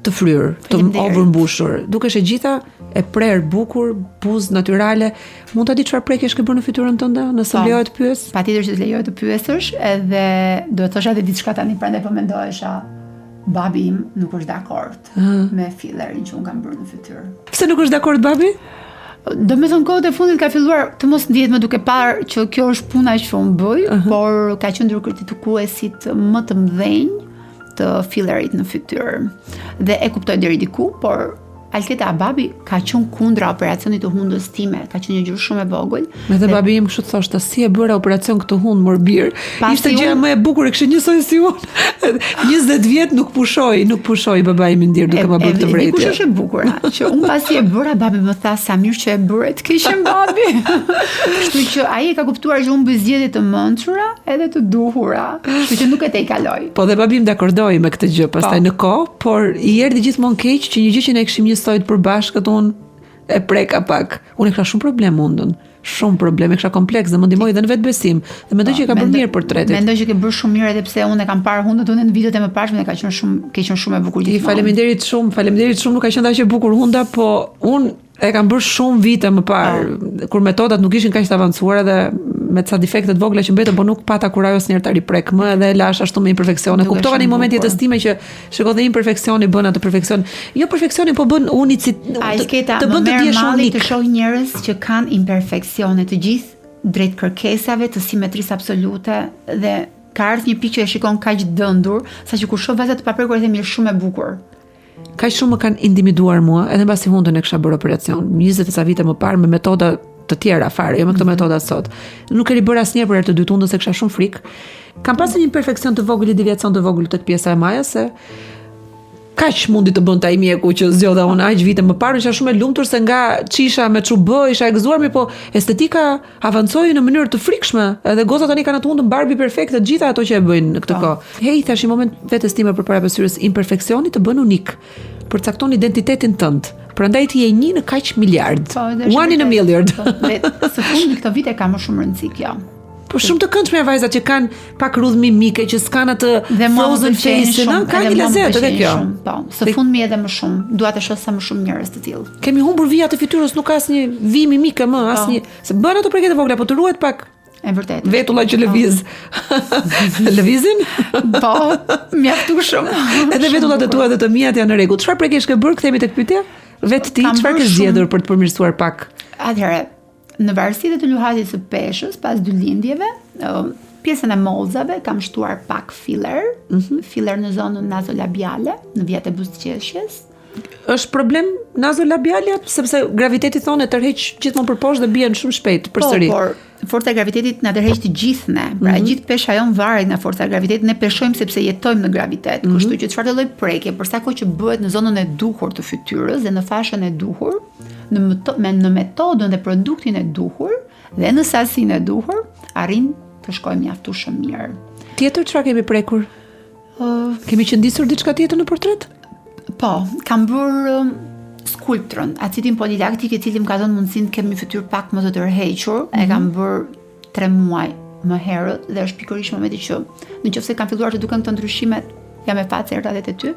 të fryrë, të overmbushur. Dukesh e gjitha e prerë bukur, buzë natyrale. Mund ta di çfarë prekjesh ke bërë në fytyrën tënde, nëse lejohet të pyes? Patjetër që të lejohet të pyesësh, edhe do të thosha edhe diçka tani, prandaj po mendohesha. Babi im nuk është dakord me fillerin që unë kam bërë në fytyrë. Pse nuk është dakord babi? Do me thonë kohët e fundit ka filluar të mos ndihet më duke parë që kjo është puna që unë bëj, por ka qenë ndër kritikuesit më të mëdhenj të fillerit në fytyrë. Dhe e kuptoj deri diku, por Alketa, babi ka qenë kundra operacionit të hundës time, ka qenë një gjë shumë e vogël. Edhe babi im kështu thoshte, si e bëra operacion këtë hund mor bir. Ishte gjëja më e bukur, e kishte njësoj si unë. 20 vjet nuk pushoi babai më ndir duke më bërë të vërtetë. Kush është e bukur, që unë pasi e bëra, babi më tha sa mirë që e bëre, të keqen babi. Kështu që ai e ka kuptuar që unë bëj zgjedhje të mençura edhe të duhura. Kështu që nuk e tej kaloj. Po dhe babi më dakordoi me këtë gjë pastaj në kohë, por i erdhi gjithmonë keq që një gjë që ne kishim njësojt për bashkët unë e preka pak. Unë e kisha shumë problem mundën. Shumë problem, e kisha kompleks dhe më ndihmoi edhe në vetbesim. Dhe mendoj që ka bërë mirë portretit. Mendoj që ke bërë shumë mirë edhe pse unë e kam parë hundët unë në videot e mëparshme dhe ka qenë shumë e bukur gjithmonë. Faleminderit shumë, nuk ka qenë aq e bukur hunda, po unë e kam bërë shumë vite më parë, kur metodat nuk ishin kaq të avancuara dhe me ca defekte të vogla që mbetën, po nuk pata kurajë asnjëherë ta riprek më dhe lash ashtu me imperfeksione. Kuptova në një moment jetës time që shikoj dhe imperfeksioni bën atë perfeksion. Jo perfeksionin, po bën të bën të dihesh unik. Të shoh njerëz që kanë imperfeksione të gjithë drejt kërkesave të simetrisë absolute dhe ka ardhur një pikë që e shikon kaq dëndur, saqë kur shoh vajza të paprekur e themi është shumë e bukur. Kaq shumë më kanë intimiduar mua, edhe mbasi hundën e kisha bërë operacion 20 e ca vite më parë me metoda të tjera fare, jo me këto metoda sot. Nuk e ribër asnjëherë për herë të dytë hundën se kisha shumë frikë. Kam pasur një imperfeksion të vogël, deviacion të vogël tek pjesa e majës se kaq mundi të bënte ai mjeku që zgjodha unë aq vite më parë, isha shumë e lumtur se nga çisha me çub isha e gëzuar, po estetika avancoi në mënyrë të frikshme. Edhe goca tani kanë atë hundën Barbie perfekte, të gjitha ato që e bëjnë në këtë kohë. Hey, thash një moment vetes time përpara pasyrës, imperfeksioni të bën unik. Përcakton identitetin tënd. Prandaj ti je një në kaq miliard. One in a million. Së fundi këto vite ka më shumë rëndësi kjo. Po shumë të këndshme vajzat që kanë pak rudh mimike, që s'kan atë frozen face, ka një lezet edhe kjo. Po, së fundmi edhe më shumë. Dua të shoh sa më shumë njerëz të tillë. Kemi humbur vijat e fytyrës, nuk ka asnjë vi mimike më, asnjë. Se bën ato prekete vogla, po të ruhet pak. E vërtet. Vetulla që lëviz. Lëvizin? Po, mjaftueshëm. Edhe vetullat e tua dhe të mia janë në rregull. Çfarë prekësh ke bërë, kthehemi tek pyetja? Vetë ti çfarë ke zgjedhur për të përmirësuar pak? Atëherë, në varësi të luhatit së peshës, pas 2 lindjeve, pjesën e mollzave kam shtuar pak filler, filler në zonën nazolabiale, në vijat e buzëqeshjes. Është problem nazolabiale sepse graviteti thonë tërheq gjithmonë përposhtë dhe bien shumë shpejt përsëri. Po, por forca e gravitetit na tërheq të gjithë ne. Pra gjithë pesha jon varet nga forca e gravitetit, ne peshojmë sepse jetojmë në gravitet. Kështu që çfarë lloj prekje, për sa kohë që bëhet në zonën e duhur të fytyrës dhe në fashën e duhur, në metodën dhe produktin e duhur dhe në sasinë e duhur, arrin të shkojmë mjaftueshëm mirë. Tjetër çfarë kemi prekur? Kemi qëndisur diçka tjetër në portret? Po, kam bërë skulptrën, acidin polilaktik, i cili më ka dhënë mundësinë të kem një fytyrë pak më të tërhequr. E kam bërë 3 muaj më herët dhe është pikërisht momenti që nëse kam filluar të duken këto ndryshimet, jam e fat se erdha edhe te ty,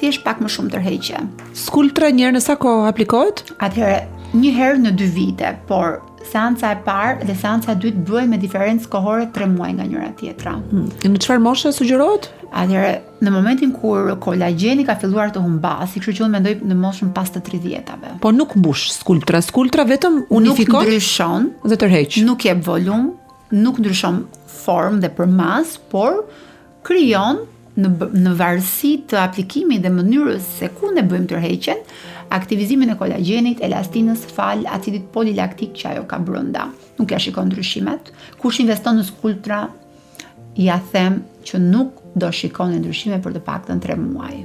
thjesht pak më shumë tërheqje. Skulptra një herë në sa kohë aplikohet? Atëherë, një herë në 2 vite, por seanca e parë dhe seanca e dytë bëhen me diferencë kohore 3 muaj nga njëra tjetra. Në çfarë moshe sugjerohet? Atëherë, në momentin kur kolagjeni ka filluar të humbasi, kështu që unë mendoj në moshën pas të 30-tave. Po nuk mbush skulptra vetëm unifikon, nuk ndryshon dhe tërheq. Nuk jep volum, nuk ndryshon formë dhe përmas, por krijon në varësi të aplikimit dhe mënyrës se ku ne bëjmë tërheqjen, aktivizimin e kolagjenit, elastinës, fal acidit polilaktik që ajo ka brenda. Nuk ja shikon ndryshimet. Kush investon në skulptra, ja them që nuk do shikoni ndryshime për të paktën 3 muaj.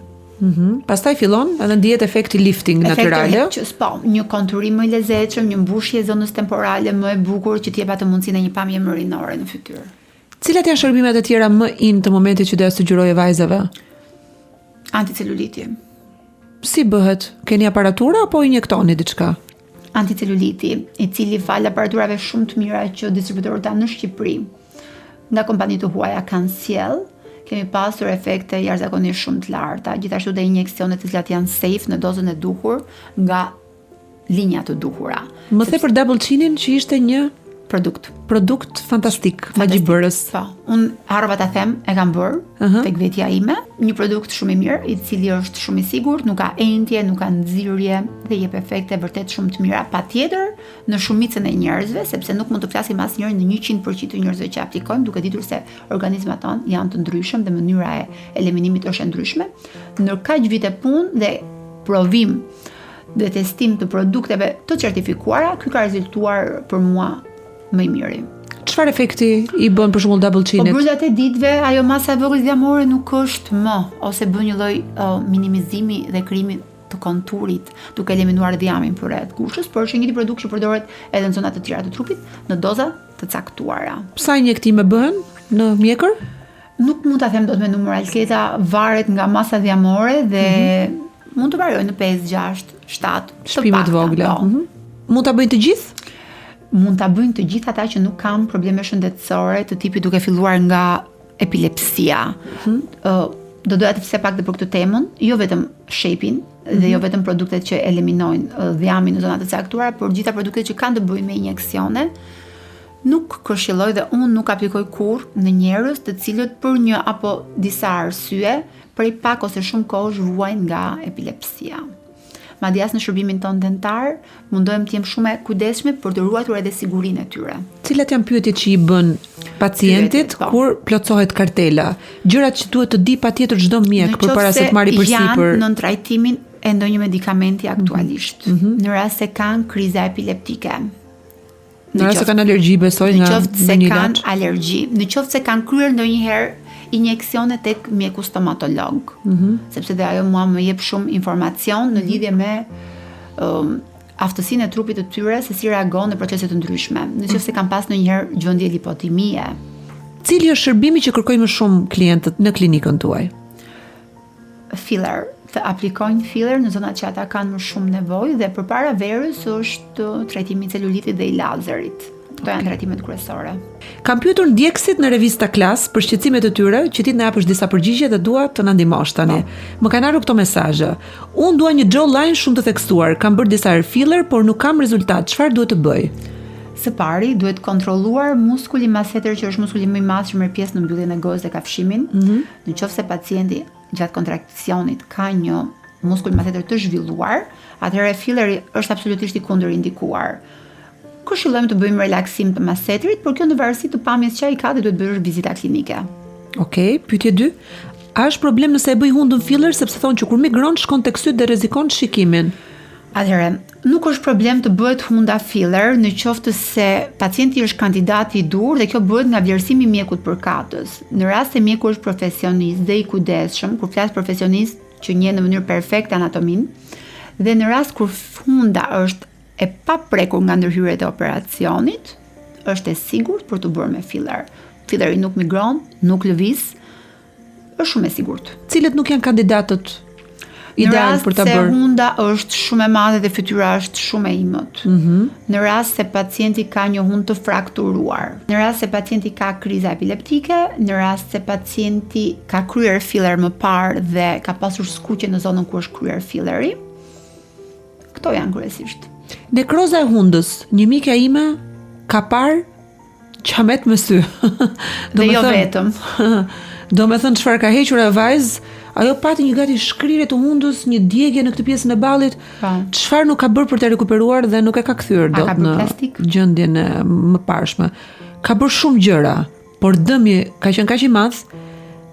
Pastaj fillon edhe ndihet efekti lifting natyrale. Po, një konturim më i lezetshëm, një mbushje e zonës temporale më e bukur që t'i jep atë mundësinë e një pamje më rinore në fytyrë. Cilat janë shërbimet e tjera më in të momentit që do ja sugjerojë vajzave? Anticeluliti. Si bëhet? Keni aparatura apo injektoni diçka? Anticeluliti, i cili fal aparaturave shumë të mira që distributorët tanë në Shqipëri, nga kompanitë të huaja kanë sjell, kemi pasur efekte jashtëzakonisht shumë të larta, gjithashtu dhe injeksionet të cilat janë safe në dozën e duhur nga linja të duhura. Më the për double chinin që ishte një produkt fantastik, magjibërës. Po, unë harrova ta them, e kam bërë tek vetja ime, një produkt shumë i mirë, i cili është shumë i sigurt, nuk ka entje, nuk ka nxirje dhe jep efekte vërtet shumë të mira, patjetër në shumicën e njerëzve, sepse nuk mund të flasim asnjëherë në 100% të njerëzve që aplikojmë, duke ditur se organizmat tonë janë të ndryshëm dhe mënyra e eliminimit është e ndryshme. Ndër kaq vite punë dhe provim dhe testim të produkteve të certifikuara, ky ka rezultuar për mua më i miri. Çfarë efekti i bën për shembull double chinit? Po brënda të ditëve ajo masa e vogël dhjamore nuk është më, ose bën një lloj minimizimi dhe krijimi të konturit duke eliminuar dhjamin përreth gushës, por është një produkt që përdoret edhe në zona të tjera të trupit në doza të caktuara. Sa injektime bëhen në mjekër? Nuk mund ta them dot me numër Alketa, varet nga masa dhjamore dhe mund të variojë në 5, 6, 7 shpime të vogla. Mund ta bëjnë të gjithë? Mund ta bëjnë të gjithë ata që nuk kanë probleme shëndetësore të tipit duke filluar nga epilepsia. Do doja të fse pak dhe për këtë temën, jo vetëm shepin dhe jo vetëm produktet që eliminojnë dhjamin në zona të caktuara, por gjitha produktet që kanë të bëjnë me injeksione. Nuk këshilloj dhe unë nuk aplikoj kurrë në njerëz të cilët për një apo disa arsye prej pak ose shumë kohësh vuajnë nga epilepsia. Madje as në shërbimin tonë dentar mundohem të jem shumë e kujdesshme për të ruajtur edhe sigurinë e tyre. Cilat janë pyetjet që i bën pacientit kur plotësohet kartela? Gjërat që duhet të di patjetër çdo mjek përpara se të marrë përsipër. Janë në trajtimin e ndonjë medikamenti aktualisht. Në rast se kanë kriza epileptike. Në rast se kanë alergji, besoj nga në qoftë se kanë alergji, në qoftë se kanë kryer ndonjëherë injeksione tek mjeku stomatolog, sepse dhe ajo mua më jep shumë informacion në lidhje me aftësinë e trupit të tyre se si reagon në procese të ndryshme. Në qoftë se kanë pas ndonjëherë gjendje lipotimie. Cili është shërbimi që kërkojnë më shumë klientët në klinikën tuaj? Filler. Të aplikojnë filler në zonat që ata kanë më shumë nevojë dhe përpara verës është trajtimi i celulitit dhe i lazerit. Këto janë trajtimet kryesore. Kam pyetur ndjekësit në revista Klas për shqetësimet e tyre që ti na japësh disa përgjigje dhe dua të na ndihmosh tani. Më kanë ardhur këto mesazhe. Unë dua një jawline shumë të theksuar. Kam bërë disa filler, por nuk kam rezultat. Çfarë duhet të bëj? Së pari, duhet kontrolluar muskuli masseter që është muskuli më i madh që merr pjesë në mbylljen e gojës dhe kafshimin. Në qoftë se pacienti gjatë kontrakcionit ka një muskul masseter të zhvilluar, atëherë filleri është absolutisht i kundërindikuar. Këshillojmë të bëjmë relaksim të massetrit, por kjo në varësi të pamjes që ai ka dhe duhet bërë vizita klinike. Okej, pyetje 2. A është problem nëse e bëj hundën filler sepse thonë që kur migron shkon tek syt dhe rrezikon shikimin? Atëherë, nuk është problem të bëhet hunda filler në qoftë se pacienti është kandidat i dur dhe kjo bëhet nga vlerësimi i mjekut përkatës. Në rast se mjeku është profesionist dhe i kujdesshëm, kur flas profesionist që njeh në mënyrë perfekte anatominë, dhe në rast kur hunda është e paprekur nga ndërhyrjet e operacionit, është e sigurt për të bërë me filler. Filleri nuk migron, nuk lëviz, është shumë e sigurt. Cilët nuk janë kandidatët ideal për ta bërë? Në rast se hunda është shumë e madhe dhe fytyra është shumë e imët. Në rast se pacienti ka një hundë të frakturuar. Në rast se pacienti ka kriza epileptike, në rast se pacienti ka kryer filler më parë dhe ka pasur skuqje në zonën ku është kryer filleri. Këto janë kryesisht. Nekroza e hundës, një mike ime ka parë qamet me sy. Dhe jo vetëm. Do me thënë çfarë ka hequr e vajzë, ajo pati një gati shkrirje të hundës, një djegje në këtë pjesën e ballit. Çfarë nuk ka bërë për të rekuperuar dhe nuk e ka kthyer dot në gjendjen e mëparshme. Ka bërë shumë gjëra, por dëmi ka qenë kaq i madh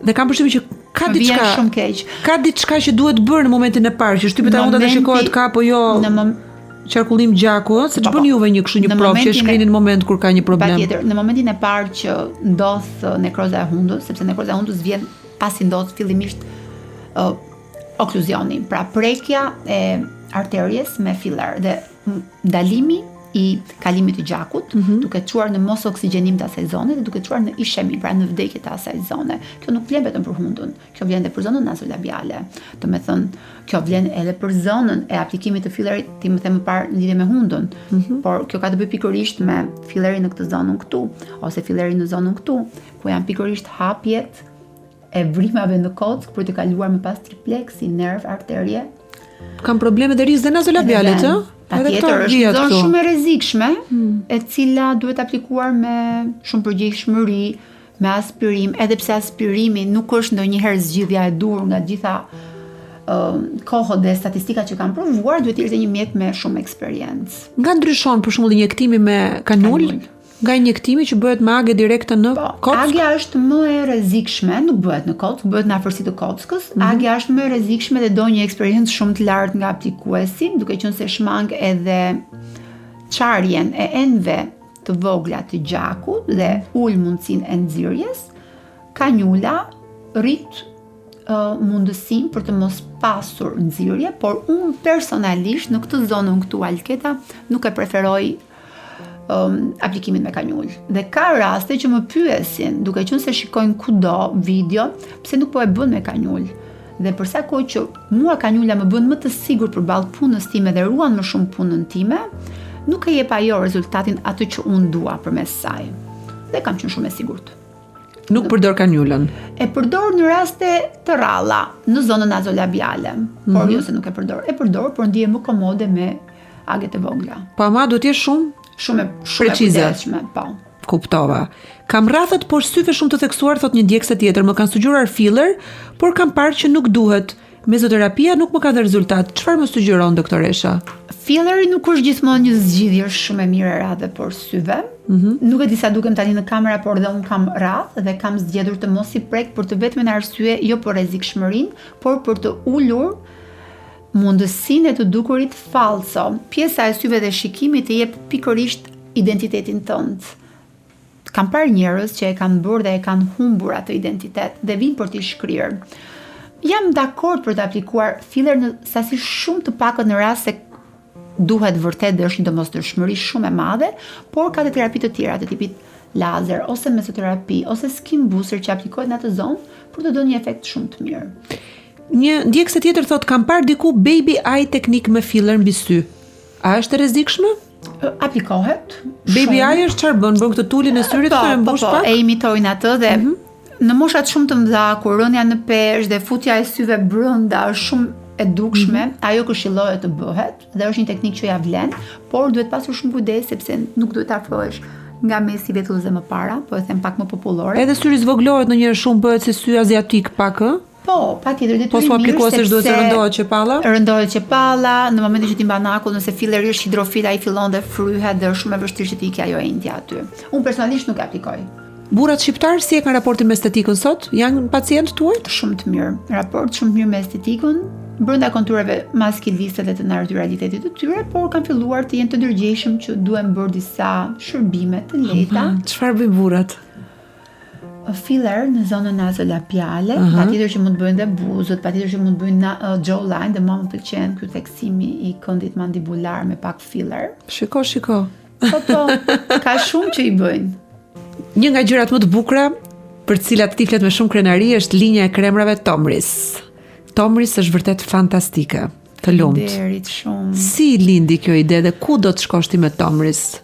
dhe kam përshtypjen që ka diçka shumë keq. Ka diçka që duhet bërë në momentin e parë, që shtypet e hunda dhe shikohet ka apo jo. Qarkullim gjaku, se që bën juve një kështu një provë që shkrini në moment kur ka një problem. Patjetër, në momentin e parë që ndodh nekroza e hundës, sepse nekroza e hundës vjen pasi ndodh fillimisht okluzioni, pra prekja e arterjes me filler dhe ndalimi i kalimit të gjakut, duke çuar në mos oksigjenim të asaj zone dhe duke çuar në ishemi, pra në vdekje të asaj zone. Kjo nuk vlen vetëm për hundën, kjo vlen edhe për zonën nasolabiale. Do të thënë, kjo vlen edhe për zonën e aplikimit të fillerit, ti më the më parë në lidhje me hundën, por kjo ka të bëjë pikërisht me fillerin në këtë zonën këtu, ose fillerin në zonën këtu, ku janë pikërisht hapjet e vrimave në kock për të kaluar më pas tripleksi, nerv, arterie. Kam probleme dhe rizë dhe nasolabialit, ë? Patjetër, është zonë shumë e rrezikshme, e cila duhet aplikuar me shumë përgjegjshmëri, me aspirim, edhe pse aspirimi nuk është ndonjëherë zgjidhja e dur nga gjitha kohët dhe statistikat që kanë provuar, duhet të jetë një mjek me shumë eksperiencë. Nga ndryshon për shembull injektimi me kanul? Nga injektimi që bëhet me agë direkte në kockë? Agja është më e rrezikshme, nuk bëhet në kockë, bëhet në afërsi të kockës. Agja është më e rrezikshme dhe do një eksperiencë shumë të lartë nga aplikuesi, duke qenë se shmang edhe çarjen e enëve të vogla të gjakut dhe ul mundësinë e nxirjes. Kanjula rrit mundësinë për të mos pasur nxirje, por unë personalisht në këtë zonën këtu Alketa nuk e preferoj aplikimin me kanjul. Dhe ka raste që më pyesin, duke qenë se shikojnë kudo video, pse nuk po e bën me kanjul. Dhe për sa kohë që mua kanjula më bën më të sigurt përballë punës time dhe ruan më shumë punën time, nuk e jep ajo rezultatin atë që unë dua përmes saj. Dhe kam qenë shumë e sigurt. Nuk përdor kanjulën. E përdor në raste të rralla, në zonën nazolabiale, por jo se nuk e përdor. E përdor, por ndihem më komode me agët e vogla. Po ama duhet të jesh shumë precize. Po. Kuptova. Kam rrafet por syve shumë të theksuar, thot një djegëse tjetër, më kanë sugjeruar filler, por kam parë që nuk duhet. Mezoterapia nuk më ka dhënë rezultat. Çfarë më sugjeron doktoresha? Filleri nuk është gjithmonë një zgjidhje shumë e mirë e radhë për syve. Nuk e di sa dukem tani në kamera, por dhe un kam radhë dhe kam zgjedhur të mos i prek për të vetmen arsye jo për rrezikshmërinë, por për të ulur mundësinë e të dukurit falso. Pjesa e syve dhe shikimit të jep pikërisht identitetin tënd. Kam parë njerëz që e kanë bërë dhe e kanë humbur atë identitet dhe vinë për t'i shkrirë. Jam dakord për të aplikuar filler në sasi shumë të pakët në rast se duhet vërtet dhe është një domosdoshmëri shumë e madhe, por ka të terapi të tjera të tipit lazer ose mesoterapi ose skin booster që aplikohet në atë zonë për të dhënë një efekt shumë të mirë. Një djegëse tjetër thot kam parë diku baby eye teknik me filler mbi sy. A është e rrezikshme? Aplikohet. Baby eye është çfarë bën? Bën këtë tulin e syrit të mbush pak? Po, e imitojnë atë dhe në moshat shumë të mëdha, kur rënja në peshë dhe futja e syve brenda është shumë e dukshme, ajo këshillohet të bëhet dhe është një teknikë që ja vlen, por duhet pasur shumë kujdes sepse nuk duhet të afrohesh nga mesi vetullës dhe më para, po e them pak më popullore. Edhe syri zvoglohet ndonjëherë shumë, bëhet si sy aziatik pak, ë? Po, patjetër, detyrimisht. Po s'u aplikohet se duhet të rëndohet qepalla? Rëndohet qepalla, në momentin që ti mban akull, nëse filleri është hidrofil, ai fillon dhe fryhet dhe është shumë e vështirë që të ikë ajo entja aty. Unë personalisht nuk e aplikoj. Burrat shqiptar si e kanë raportin me estetikën sot? Janë pacientë tuaj? Shumë të mirë. Raport shumë të mirë me estetikën, brenda kontureve maskiliste dhe të naturalitetit të tyre, por kanë filluar të jenë të ndërgjegjshëm që duhen bërë disa shërbime të lehta. Çfarë bëjnë burrat? Filler në zonën nazolabiale, patjetër që mund të bëjnë dhe buzët, patjetër që mund të bëjnë jawline, dhe mua më pëlqen ky theksimi i këndit mandibular me pak filler. Shiko. Po, ka shumë që i bëjnë. Një nga gjërat më të bukura për të cilat ti flet me shumë krenari është linja e kremrave Tomris. Tomris është vërtet fantastike. Të lumt. Faleminderit shumë. Si lindi kjo ide dhe ku do të shkosh ti me Tomris?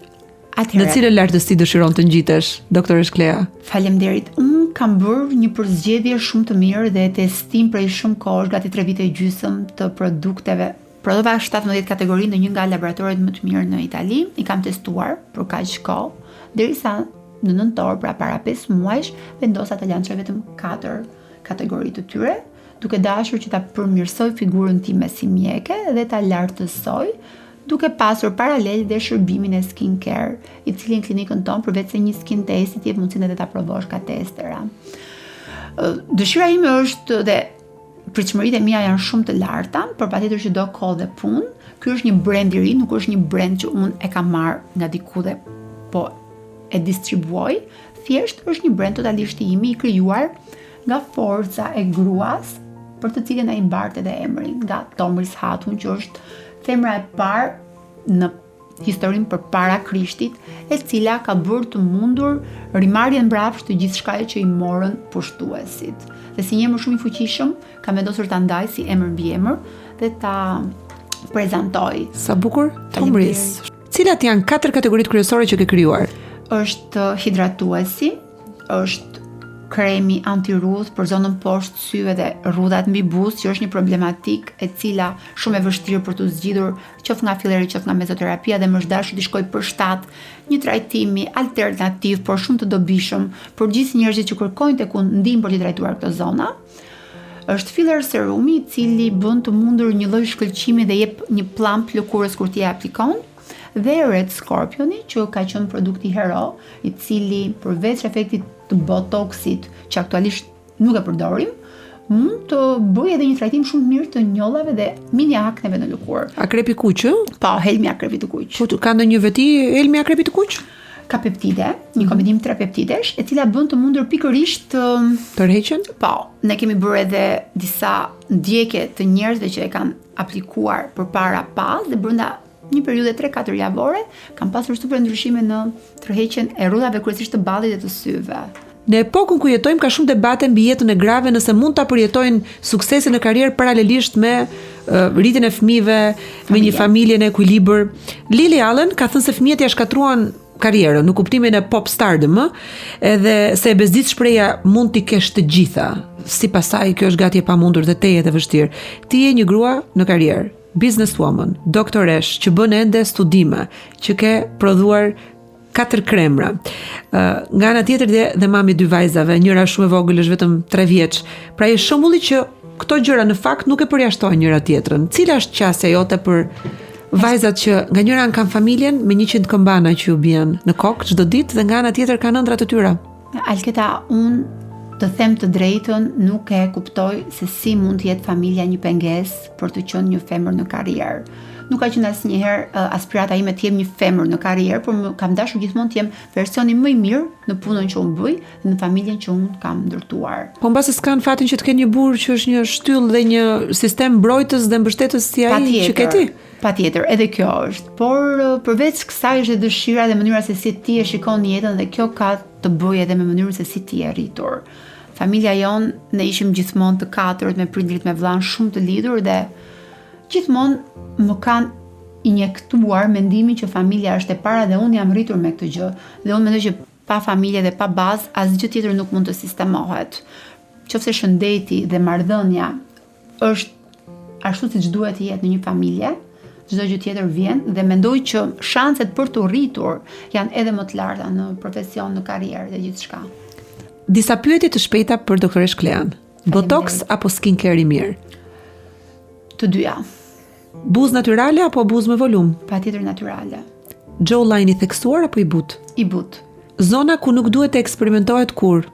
Atëherë, në cilën lartësi dëshiron të ngjitesh, doktoresh Klea? Faleminderit. Unë kam bërë një përzgjedhje shumë të mirë dhe testim prej shumë kohësh, gati 3 vite e gjysmë të produkteve. Prodhova 17 kategori në një nga laboratoret më të mirë në Itali. I kam testuar për kaq kohë, derisa në nëntor, pra para 5 muajsh, vendosa të lançoj vetëm 4 kategori të tyre, duke dashur që ta përmirësoj figurën time si mjeke dhe ta lartësoj, duke pasur paralel dhe shërbimin e skincare, i cili në klinikën tonë përveç se një skin test i jep mundësinë edhe ta provosh ka testera. Dëshira ime është dhe pritshmëritë e mia janë shumë të larta, por patjetër që do kohë dhe punë. Ky është një brand i ri, nuk është një brand që unë e kam marrë nga diku dhe po e distribuoj. Thjesht është një brand totalisht i imi, i krijuar nga forca e gruas, për të cilën ai mbart edhe emrin, nga Tomris Hatun, që është femra e parë në historinë përpara Krishtit, e cila ka bërë të mundur rimarrjen mbrapsht të gjithçkaje që i morën pushtuesit. Dhe si një emër shumë i fuqishëm, kam vendosur ta ndaj si emër mbi emër dhe ta prezantoj. Sa bukur, Tomris. Cilat janë 4 kategoritë kryesore që ke krijuar? Është hidratuesi, është kremi anti-rrudh për zonën poshtë syve dhe rrudhat mbi buzë, që është një problematik e cila shumë e vështirë për të zgjidhur qoftë nga filleri, qoftë nga mezoterapia, dhe më është dashur të shkoj përshtat një trajtimi alternativ, por shumë të dobishëm për gjithë njerëzit që kërkojnë tek unë ndihmë për të trajtuar këto zona. Është filler serumi, i cili bën të mundur një lloj shkëlqimi dhe jep një pllump lëkurës kur ti e aplikon, dhe Red Scorpioni, që ka qenë produkti hero, i cili përveç efektit të botoxit, që aktualisht nuk e përdorim, mund të bëjë edhe një trajtim shumë mirë të njollave dhe mini akneve në lëkurë. Akrepi kuq? Po, helmi akrepi të kuq. Po ka ndonjë veti helmi akrepi të kuq? Ka peptide, një kombinim 3 peptidesh, e cila bën të mundur pikërisht tërheqen? Po, ne kemi bërë edhe disa ndjekje të njerëzve që e kanë aplikuar përpara pas dhe brenda një periudhe 3-4 javore kanë pasur super ndryshime në tërheqjen e rrudhave kryesisht të ballit dhe të syve. Në epokën ku jetojmë ka shumë debate mbi jetën e grave nëse mund ta përjetojnë suksesin në karrierë paralelisht me rritjen e fëmijëve, me një familje në ekuilibër. Lily Allen ka thënë se fëmijët ja shkatruan karrierën në kuptimin e pop stardom, edhe se e bezdis shpreha mund t'i kesh të gjitha. Sipas saj kjo është gati e pamundur dhe tejet e vështirë. Ti je një grua në karrierë, businesswoman, doktoresh që bën ende studime, që ke prodhuar 4 kremra. Nga ana tjetër dhe mami 2 vajzave, njëra shumë e vogël është vetëm 3 vjeç. Pra je shembulli që këto gjëra në fakt nuk e përjashtojnë njëra tjetrën. Cila është qasja jote për vajzat që nga njëra anë kanë familjen me 100 këmbana që ju bien në kokë çdo ditë dhe nga ana tjetër kanë ëndra të tyra? Alketa, unë të them të drejtën, nuk e kuptoj se si mund të jetë familja një pengesë për të qenë një femër në karrierë. Nuk ka qenë asnjëherë aspirata ime të jem një femër në karrierë, por kam dashur gjithmonë të jem versioni më i mirë në punën që unë bëj dhe në familjen që unë kam ndërtuar. Po mbase s'kan fatin që të kenë një burr që është një shtyllë dhe një sistem mbrojtës dhe mbështetës si ai që ke ti? Patjetër, edhe kjo është. Por përveç kësaj është dëshira dhe mënyra se si ti e shikon jetën dhe kjo ka të bëjë edhe me mënyrën se si ti je rritur. Familja jon, ne ishim gjithmonë të katërt me prindrit me vllain shumë të lidhur dhe gjithmonë më kanë injektuar mendimin që familja është e para dhe unë jam rritur me këtë gjë dhe unë mendoj që pa familje dhe pa bazë asgjë tjetër nuk mund të sistemohet. Qofse shëndeti dhe marrëdhënia është ashtu siç duhet të jetë në një familje, çdo gjë tjetër vjen dhe mendoj që shanset për të rritur janë edhe më të larta në profesion, në karrierë dhe gjithçka. Disa pyetje të shpejta për doktoresh Klean. Botox apo skincare i mirë? Të dyja. Buzë natyrale apo buzë me volum? Patjetër natyrale. Jawline i theksuar apo i butë? I butë. Zona ku nuk duhet të eksperimentohet kur?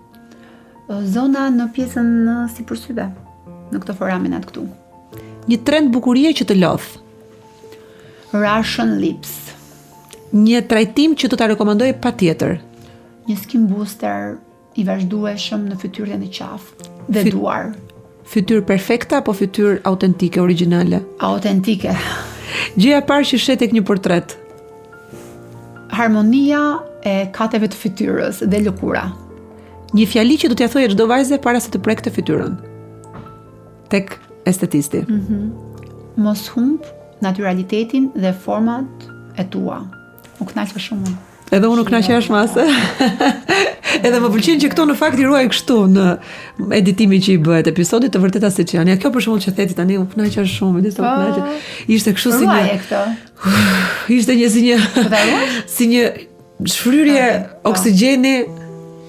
Zona në pjesën sipër syve, në këtë foraminat këtu. Një trend bukurie që të lodh. Russian lips. Një trajtim që do ta rekomandoj patjetër. Një skin booster i vazhdueshëm në fytyrën e qafë dhe duar. Fytyrë perfekte apo fytyrë autentike, origjinale? Autentike. Gjëja e parë që shet tek një portret. Harmonia e kateve të fytyrës dhe lëkura. Një fjali që do t'ja thojë çdo vajze para se të prekte fytyrën. Tek estetisti. Mos humb naturalitetin dhe format e tua. U kënaqja shumë. Edhe unë nuk kënaqesh masë. Edhe më pëlqen që këto në fakt i ruaj kështu në editimin që i bëhet episodit të vërteta siç janë. Ja kjo për shembull që theti tani u kënaqa shumë, disa u kënaqa. Ishte kështu si një. Ishte një si një shfryrje oksigjeni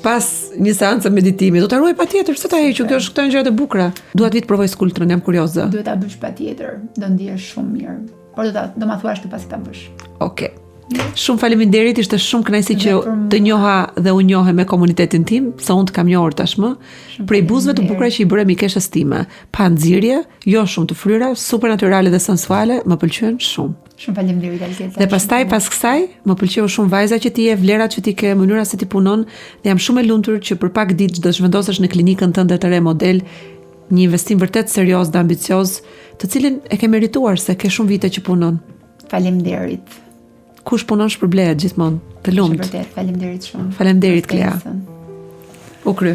pas një seance meditimi. Do ta ruaj patjetër, s'e ta heq, kjo është këto gjëra të bukura. Dua të vi të provoj skulptrën, jam kurioze. Duhet ta bësh patjetër, do ndihesh shumë mirë. Por do ma thuash ti pasi ta bësh. Okej. Shumë faleminderit, ishte shumë kënaqësi që të njoha dhe u njohe me komunitetin tim, sa unë të kam njohur tashmë, prej buzëve të bukura që i bëre mikeshës time, pa nxirje, jo shumë të fryra, super natyrale dhe sensuale, më pëlqyen shumë. Shumë faleminderit Alketa. Dhe pastaj pas kësaj, më pëlqeu shumë vajza që ti je, vlerat që ti ke, mënyra se ti punon, dhe jam shumë e lumtur që për pak ditë do zhvendosesh në klinikën tënde të re model, një investim vërtet serioz dhe ambicioz, të cilin e ke merituar se ke shumë vite që punon. Faleminderit. Kush punon shpërblehet gjithmonë. Të lumt. Vërtet, faleminderit shumë. Faleminderit Klea. U kry.